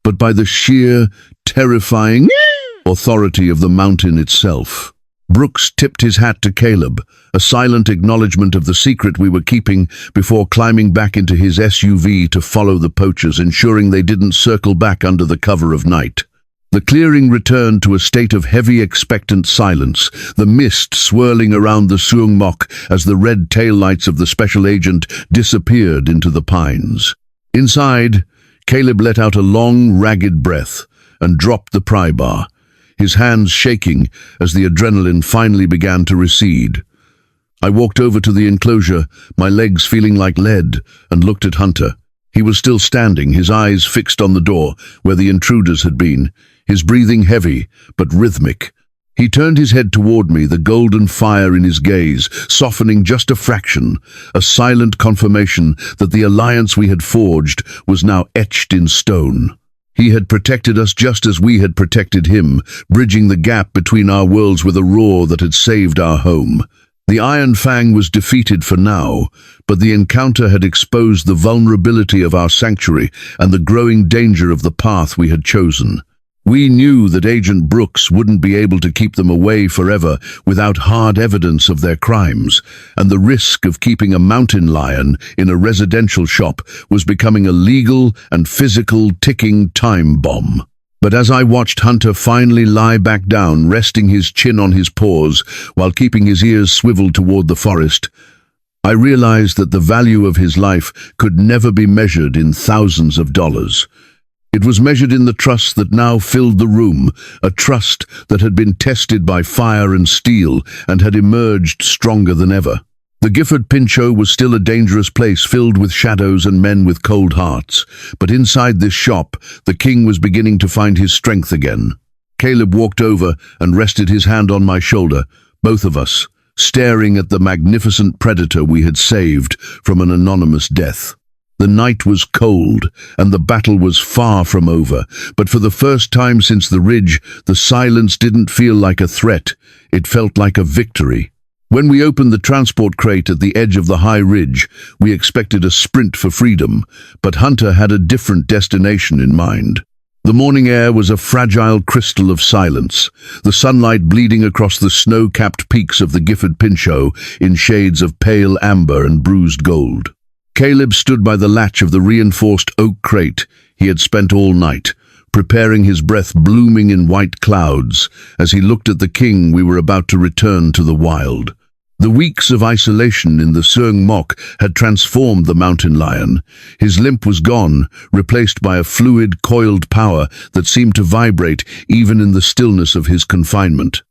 but by the sheer, terrifying authority of the mountain itself. Brooks tipped his hat to Caleb, a silent acknowledgement of the secret we were keeping, before climbing back into his SUV to follow the poachers, ensuring they didn't circle back under the cover of night. The clearing returned to a state of heavy, expectant silence, the mist swirling around the Suung Mok as the red taillights of the special agent disappeared into the pines. Inside, Caleb let out a long, ragged breath, and dropped the pry bar, his hands shaking as the adrenaline finally began to recede. I walked over to the enclosure, my legs feeling like lead, and looked at Hunter. He was still standing, his eyes fixed on the door where the intruders had been, his breathing heavy but rhythmic. He turned his head toward me, the golden fire in his gaze, softening just a fraction, a silent confirmation that the alliance we had forged was now etched in stone. He had protected us just as we had protected him, bridging the gap between our worlds with a roar that had saved our home. The Iron Fang was defeated for now, but the encounter had exposed the vulnerability of our sanctuary and the growing danger of the path we had chosen. We knew that Agent Brooks wouldn't be able to keep them away forever without hard evidence of their crimes, and the risk of keeping a mountain lion in a residential shop was becoming a legal and physical ticking time bomb. But as I watched Hunter finally lie back down, resting his chin on his paws while keeping his ears swiveled toward the forest, I realized that the value of his life could never be measured in thousands of dollars. It was measured in the trust that now filled the room, a trust that had been tested by fire and steel and had emerged stronger than ever. The Gifford Pinchot was still a dangerous place filled with shadows and men with cold hearts, but inside this shop, the king was beginning to find his strength again. Caleb walked over and rested his hand on my shoulder, both of us, staring at the magnificent predator we had saved from an anonymous death. The night was cold, and the battle was far from over, but for the first time since the ridge, the silence didn't feel like a threat, it felt like a victory. When we opened the transport crate at the edge of the high ridge, we expected a sprint for freedom, but Hunter had a different destination in mind. The morning air was a fragile crystal of silence, the sunlight bleeding across the snow-capped peaks of the Gifford Pinchot in shades of pale amber and bruised gold. Caleb stood by the latch of the reinforced oak crate he had spent all night, preparing his breath blooming in white clouds as he looked at the king we were about to return to the wild. The weeks of isolation in the Seung Mok had transformed the mountain lion. His limp was gone, replaced by a fluid, coiled power that seemed to vibrate even in the stillness of his confinement.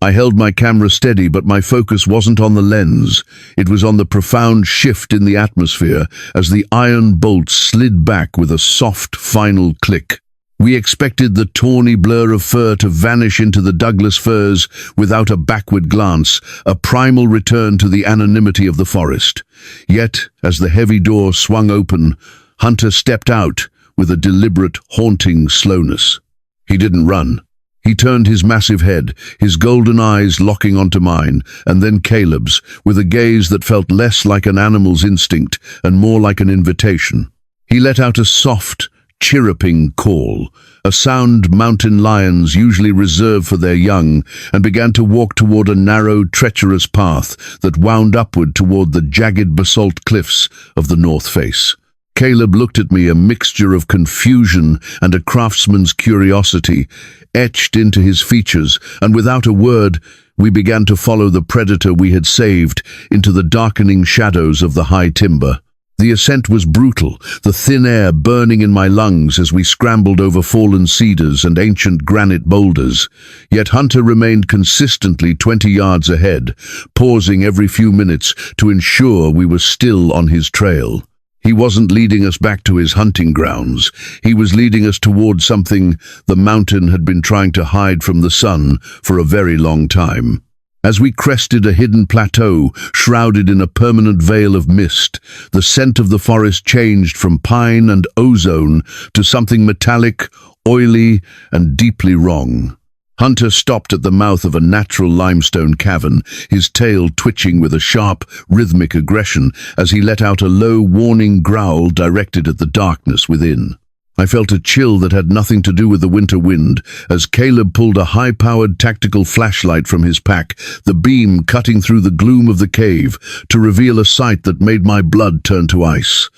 I held my camera steady, but my focus wasn't on the lens. It was on the profound shift in the atmosphere as the iron bolt slid back with a soft, final click. We expected the tawny blur of fur to vanish into the Douglas firs without a backward glance, a primal return to the anonymity of the forest. Yet, as the heavy door swung open, Hunter stepped out with a deliberate, haunting slowness. He didn't run. He turned his massive head, his golden eyes locking onto mine, and then Caleb's, with a gaze that felt less like an animal's instinct and more like an invitation. He let out a soft, chirruping call, a sound mountain lions usually reserve for their young, and began to walk toward a narrow, treacherous path that wound upward toward the jagged basalt cliffs of the north face. Caleb looked at me, a mixture of confusion and a craftsman's curiosity etched into his features, and without a word, we began to follow the predator we had saved into the darkening shadows of the high timber. The ascent was brutal, the thin air burning in my lungs as we scrambled over fallen cedars and ancient granite boulders. Yet Hunter remained consistently 20 yards ahead, pausing every few minutes to ensure we were still on his trail. He wasn't leading us back to his hunting grounds. He was leading us toward something the mountain had been trying to hide from the sun for a very long time. As we crested a hidden plateau, shrouded in a permanent veil of mist, the scent of the forest changed from pine and ozone to something metallic, oily, and deeply wrong. Hunter stopped at the mouth of a natural limestone cavern, his tail twitching with a sharp, rhythmic aggression as he let out a low, warning growl directed at the darkness within. I felt a chill that had nothing to do with the winter wind as Caleb pulled a high-powered tactical flashlight from his pack, the beam cutting through the gloom of the cave to reveal a sight that made my blood turn to ice.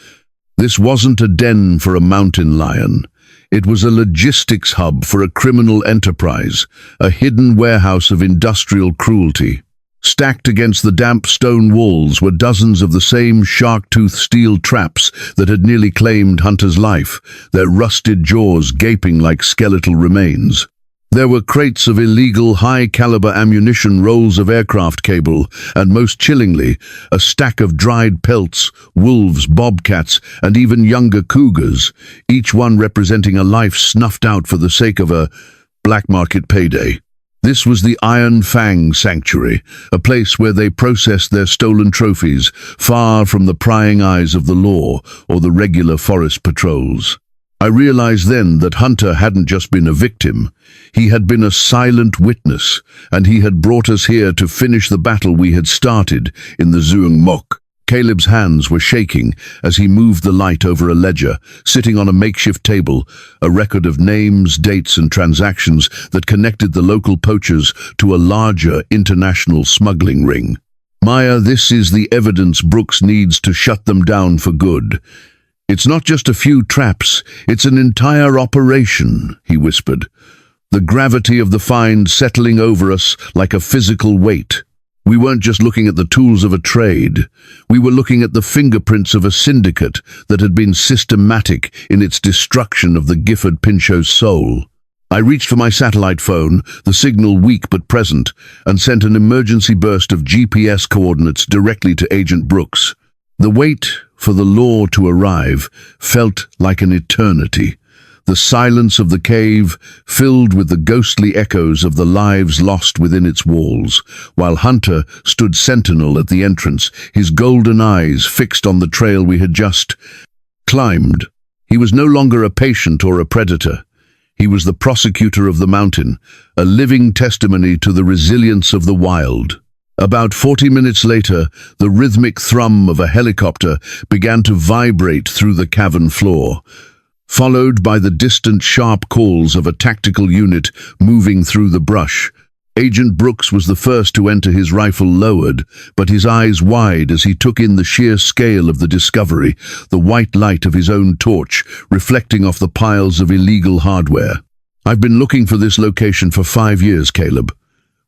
This wasn't a den for a mountain lion. It was a logistics hub for a criminal enterprise, a hidden warehouse of industrial cruelty. Stacked against the damp stone walls were dozens of the same shark-tooth steel traps that had nearly claimed Hunter's life, their rusted jaws gaping like skeletal remains. There were crates of illegal high-caliber ammunition, rolls of aircraft cable, and most chillingly, a stack of dried pelts, wolves, bobcats, and even younger cougars, each one representing a life snuffed out for the sake of a black market payday. This was the Iron Fang sanctuary, a place where they processed their stolen trophies, far from the prying eyes of the law or the regular forest patrols. I realized then that Hunter hadn't just been a victim. He had been a silent witness, and he had brought us here to finish the battle we had started in the Zuang Mok. Caleb's hands were shaking as he moved the light over a ledger, sitting on a makeshift table, a record of names, dates, and transactions that connected the local poachers to a larger international smuggling ring. Maya, this is the evidence Brooks needs to shut them down for good. It's not just a few traps, it's an entire operation, he whispered, the gravity of the find settling over us like a physical weight. We weren't just looking at the tools of a trade. We were looking at the fingerprints of a syndicate that had been systematic in its destruction of the Gifford Pinchot's soul. I reached for my satellite phone, the signal weak but present, and sent an emergency burst of GPS coordinates directly to Agent Brooks. The wait for the law to arrive felt like an eternity. The silence of the cave filled with the ghostly echoes of the lives lost within its walls, while Hunter stood sentinel at the entrance, his golden eyes fixed on the trail we had just climbed. He was no longer a patient or a predator. He was the prosecutor of the mountain, a living testimony to the resilience of the wild. About 40 minutes later, the rhythmic thrum of a helicopter began to vibrate through the cavern floor, followed by the distant sharp calls of a tactical unit moving through the brush. Agent Brooks was the first to enter, his rifle lowered, but his eyes wide as he took in the sheer scale of the discovery, the white light of his own torch reflecting off the piles of illegal hardware. I've been looking for this location for 5 years, Caleb.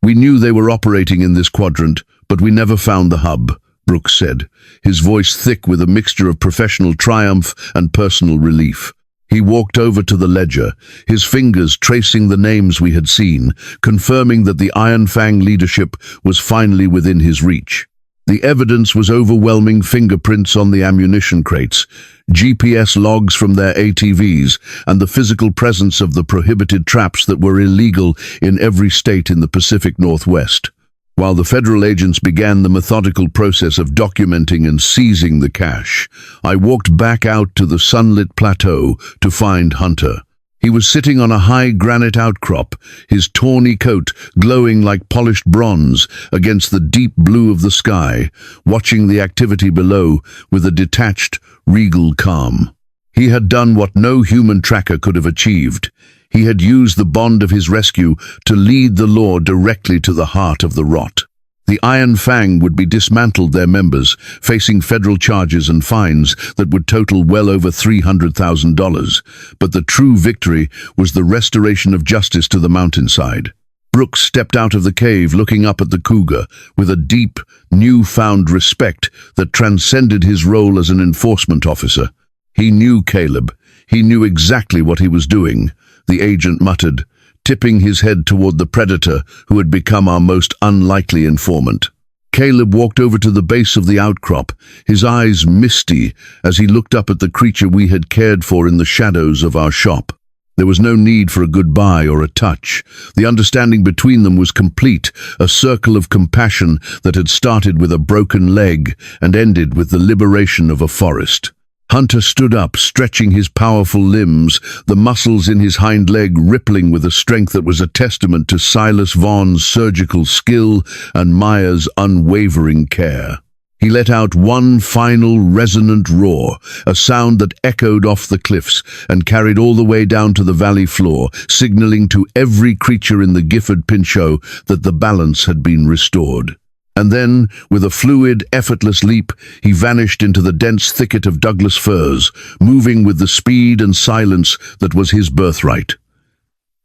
We knew they were operating in this quadrant, but we never found the hub, Brooks said, his voice thick with a mixture of professional triumph and personal relief. He walked over to the ledger, his fingers tracing the names we had seen, confirming that the Iron Fang leadership was finally within his reach. The evidence was overwhelming: fingerprints on the ammunition crates, GPS logs from their ATVs, and the physical presence of the prohibited traps that were illegal in every state in the Pacific Northwest. While the federal agents began the methodical process of documenting and seizing the cache, I walked back out to the sunlit plateau to find Hunter. He was sitting on a high granite outcrop, his tawny coat glowing like polished bronze against the deep blue of the sky, watching the activity below with a detached, regal calm. He had done what no human tracker could have achieved. He had used the bond of his rescue to lead the law directly to the heart of the rot. The Iron Fang would be dismantled, their members, facing federal charges and fines that would total well over $300,000. But the true victory was the restoration of justice to the mountainside. Brooks stepped out of the cave, looking up at the cougar with a deep, newfound respect that transcended his role as an enforcement officer. He knew Caleb. He knew exactly what he was doing, the agent muttered, tipping his head toward the predator who had become our most unlikely informant. Caleb walked over to the base of the outcrop, his eyes misty as he looked up at the creature we had cared for in the shadows of our shop. There was no need for a goodbye or a touch. The understanding between them was complete, a circle of compassion that had started with a broken leg and ended with the liberation of a forest. Hunter stood up, stretching his powerful limbs, the muscles in his hind leg rippling with a strength that was a testament to Silas Vaughn's surgical skill and Maya's unwavering care. He let out one final resonant roar, a sound that echoed off the cliffs and carried all the way down to the valley floor, signaling to every creature in the Gifford Pinchot that the balance had been restored. And then, with a fluid, effortless leap, he vanished into the dense thicket of Douglas firs, moving with the speed and silence that was his birthright.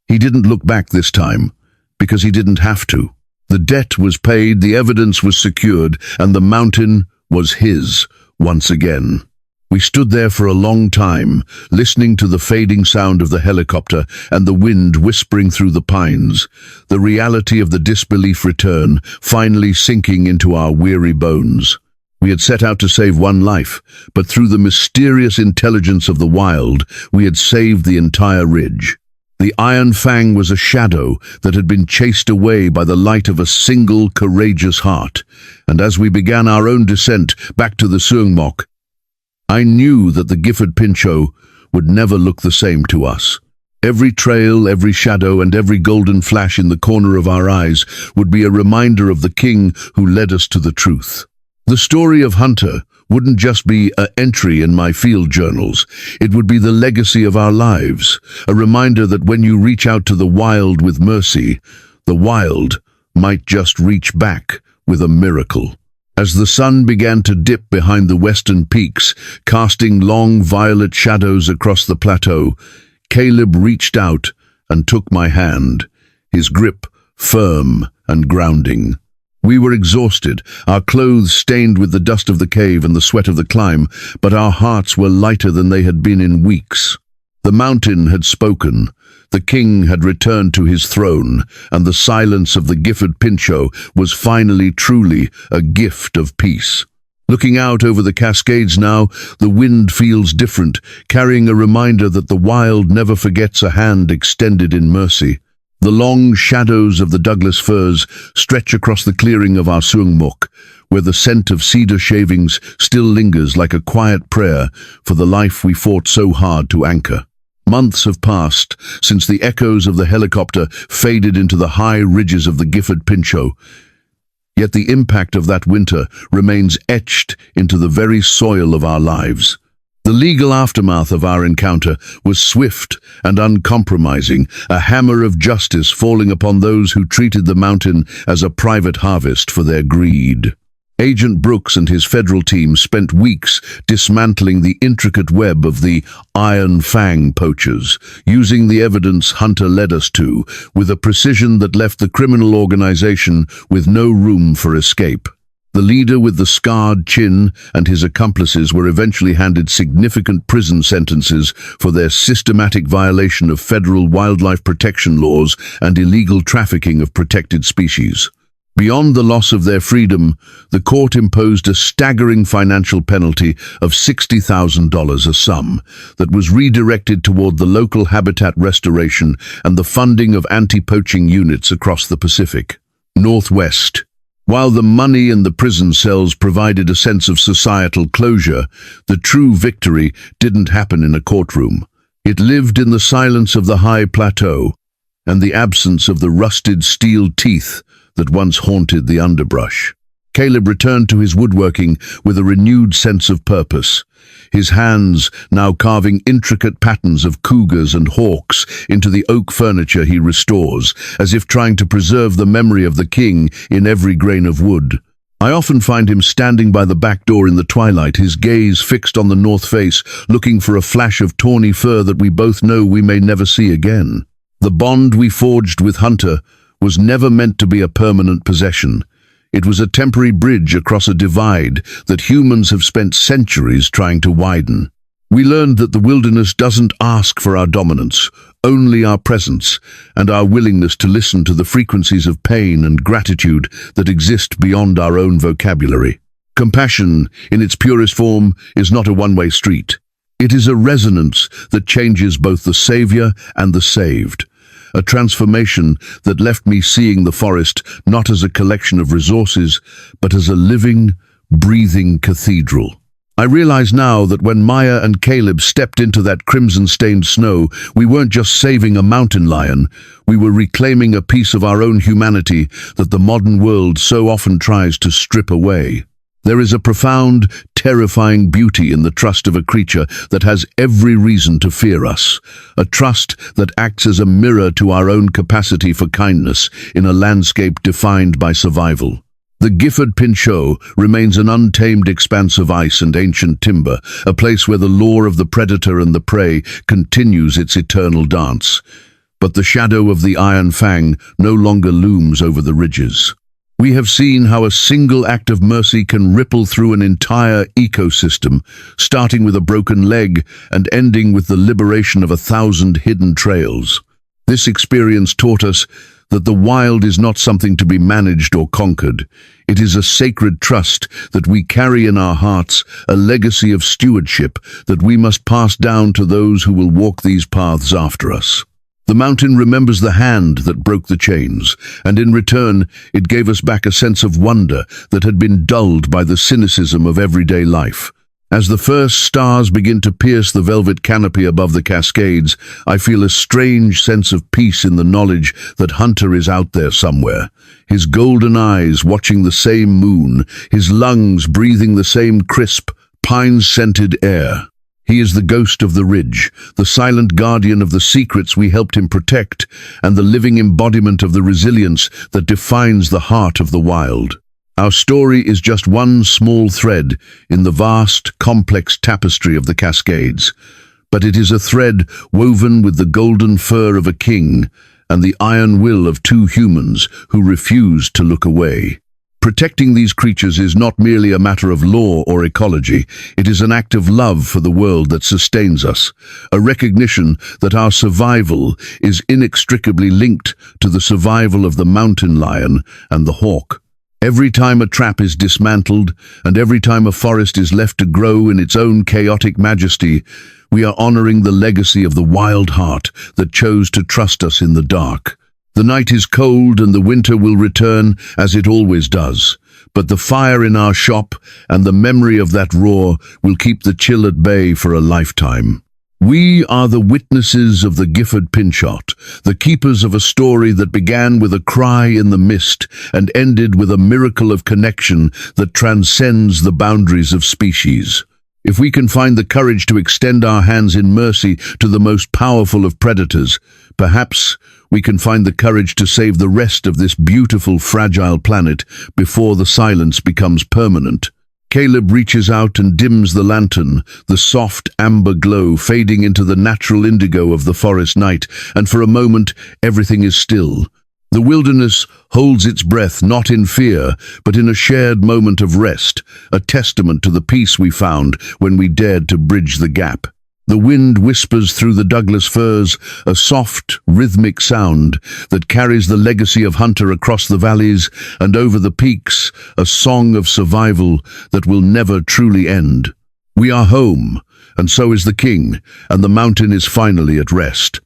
He didn't look back this time, because he didn't have to. The debt was paid, the evidence was secured, and the mountain was his once again. We stood there for a long time, listening to the fading sound of the helicopter and the wind whispering through the pines, the reality of the disbelief return finally sinking into our weary bones. We had set out to save one life, but through the mysterious intelligence of the wild, we had saved the entire ridge. The Iron Fang was a shadow that had been chased away by the light of a single courageous heart, and as we began our own descent back to the Suangmok, I knew that the Gifford Pinchot would never look the same to us. Every trail, every shadow, and every golden flash in the corner of our eyes would be a reminder of the king who led us to the truth. The story of Hunter wouldn't just be an entry in my field journals. It would be the legacy of our lives, a reminder that when you reach out to the wild with mercy, the wild might just reach back with a miracle. As the sun began to dip behind the western peaks, casting long violet shadows across the plateau, Caleb reached out and took my hand, his grip firm and grounding. We were exhausted, our clothes stained with the dust of the cave and the sweat of the climb, but our hearts were lighter than they had been in weeks. The mountain had spoken, the king had returned to his throne, and the silence of the Gifford Pinchot was finally truly a gift of peace. Looking out over the Cascades now, the wind feels different, carrying a reminder that the wild never forgets a hand extended in mercy. The long shadows of the Douglas firs stretch across the clearing of our Suangmok, where the scent of cedar shavings still lingers like a quiet prayer for the life we fought so hard to anchor. Months have passed since the echoes of the helicopter faded into the high ridges of the Gifford Pinchot, yet the impact of that winter remains etched into the very soil of our lives. The legal aftermath of our encounter was swift and uncompromising, a hammer of justice falling upon those who treated the mountain as a private harvest for their greed. Agent Brooks and his federal team spent weeks dismantling the intricate web of the Iron Fang poachers, using the evidence Hunter led us to, with a precision that left the criminal organization with no room for escape. The leader with the scarred chin and his accomplices were eventually handed significant prison sentences for their systematic violation of federal wildlife protection laws and illegal trafficking of protected species. Beyond the loss of their freedom, the court imposed a staggering financial penalty of $60,000, a sum that was redirected toward the local habitat restoration and the funding of anti-poaching units across the Pacific Northwest. While the money and the prison cells provided a sense of societal closure, the true victory didn't happen in a courtroom. It lived in the silence of the high plateau and the absence of the rusted steel teeth that once haunted the underbrush. Caleb returned to his woodworking with a renewed sense of purpose, his hands now carving intricate patterns of cougars and hawks into the oak furniture he restores, as if trying to preserve the memory of the king in every grain of wood. I often find him standing by the back door in the twilight, his gaze fixed on the north face, looking for a flash of tawny fur that we both know we may never see again. The bond we forged with Hunter was never meant to be a permanent possession. It was a temporary bridge across a divide that humans have spent centuries trying to widen. We learned that the wilderness doesn't ask for our dominance, only our presence and our willingness to listen to the frequencies of pain and gratitude that exist beyond our own vocabulary. Compassion, in its purest form, is not a one-way street. It is a resonance that changes both the savior and the saved. A transformation that left me seeing the forest not as a collection of resources, but as a living, breathing cathedral. I realize now that when Maya and Caleb stepped into that crimson-stained snow, we weren't just saving a mountain lion, we were reclaiming a piece of our own humanity that the modern world so often tries to strip away. There is a profound, terrifying beauty in the trust of a creature that has every reason to fear us, a trust that acts as a mirror to our own capacity for kindness in a landscape defined by survival. The Gifford Pinchot remains an untamed expanse of ice and ancient timber, a place where the lore of the predator and the prey continues its eternal dance. But the shadow of the Iron Fang no longer looms over the ridges. We have seen how a single act of mercy can ripple through an entire ecosystem, starting with a broken leg and ending with the liberation of 1,000 hidden trails. This experience taught us that the wild is not something to be managed or conquered. It is a sacred trust that we carry in our hearts, a legacy of stewardship that we must pass down to those who will walk these paths after us. The mountain remembers the hand that broke the chains, and in return it gave us back a sense of wonder that had been dulled by the cynicism of everyday life. As the first stars begin to pierce the velvet canopy above the Cascades, I feel a strange sense of peace in the knowledge that Hunter is out there somewhere. His golden eyes watching the same moon, his lungs breathing the same crisp, pine-scented air. He is the ghost of the ridge, the silent guardian of the secrets we helped him protect, and the living embodiment of the resilience that defines the heart of the wild. Our story is just one small thread in the vast, complex tapestry of the Cascades, but it is a thread woven with the golden fur of a king and the iron will of two humans who refuse to look away. Protecting these creatures is not merely a matter of law or ecology, it is an act of love for the world that sustains us, a recognition that our survival is inextricably linked to the survival of the mountain lion and the hawk. Every time a trap is dismantled, and every time a forest is left to grow in its own chaotic majesty, we are honoring the legacy of the wild heart that chose to trust us in the dark. The night is cold and the winter will return as it always does, but the fire in our shop and the memory of that roar will keep the chill at bay for a lifetime. We are the witnesses of the Gifford Pinchot, the keepers of a story that began with a cry in the mist and ended with a miracle of connection that transcends the boundaries of species. If we can find the courage to extend our hands in mercy to the most powerful of predators, perhaps we can find the courage to save the rest of this beautiful, fragile planet before the silence becomes permanent. Caleb reaches out and dims the lantern, the soft amber glow fading into the natural indigo of the forest night, and for a moment everything is still. The wilderness holds its breath not in fear, but in a shared moment of rest, a testament to the peace we found when we dared to bridge the gap. The wind whispers through the Douglas firs, a soft, rhythmic sound that carries the legacy of Hunter across the valleys and over the peaks, a song of survival that will never truly end. We are home, and so is the king, and the mountain is finally at rest.